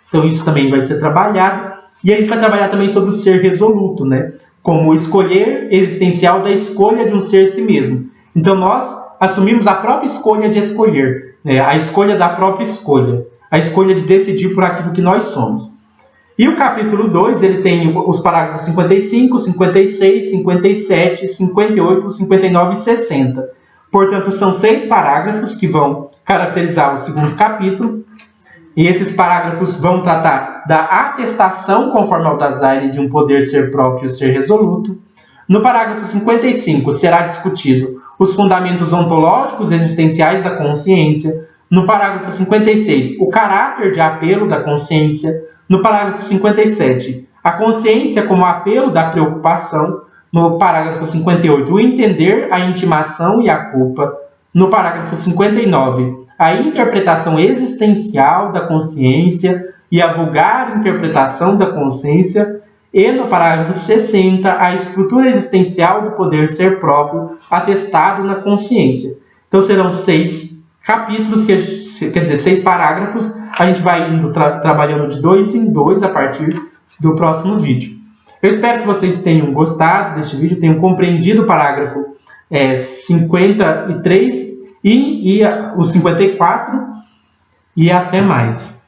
Então isso também vai ser trabalhado. E a gente vai trabalhar também sobre o ser resoluto, né? Como o escolher existencial da escolha de um ser si mesmo. Então nós assumimos a própria escolha de escolher, né? A escolha da própria escolha, a escolha de decidir por aquilo que nós somos. E o capítulo 2, ele tem os parágrafos 55, 56, 57, 58, 59 e 60. Portanto, são 6 parágrafos que vão caracterizar o segundo capítulo. E esses parágrafos vão tratar da atestação, conforme ao Dasein, de um poder ser próprio, ser resoluto. No parágrafo 55, será discutido os fundamentos ontológicos existenciais da consciência. No parágrafo 56, o caráter de apelo da consciência. No parágrafo 57, a consciência como apelo da preocupação. No parágrafo 58, o entender a intimação e a culpa. No parágrafo 59, a interpretação existencial da consciência e a vulgar interpretação da consciência. E no parágrafo 60, a estrutura existencial do poder ser próprio atestado na consciência. Então serão 6 capítulos, quer dizer, 6 parágrafos. A gente vai indo trabalhando de 2 em 2 a partir do próximo vídeo. Eu espero que vocês tenham gostado deste vídeo, tenham compreendido o parágrafo 53 e o 54. E até mais.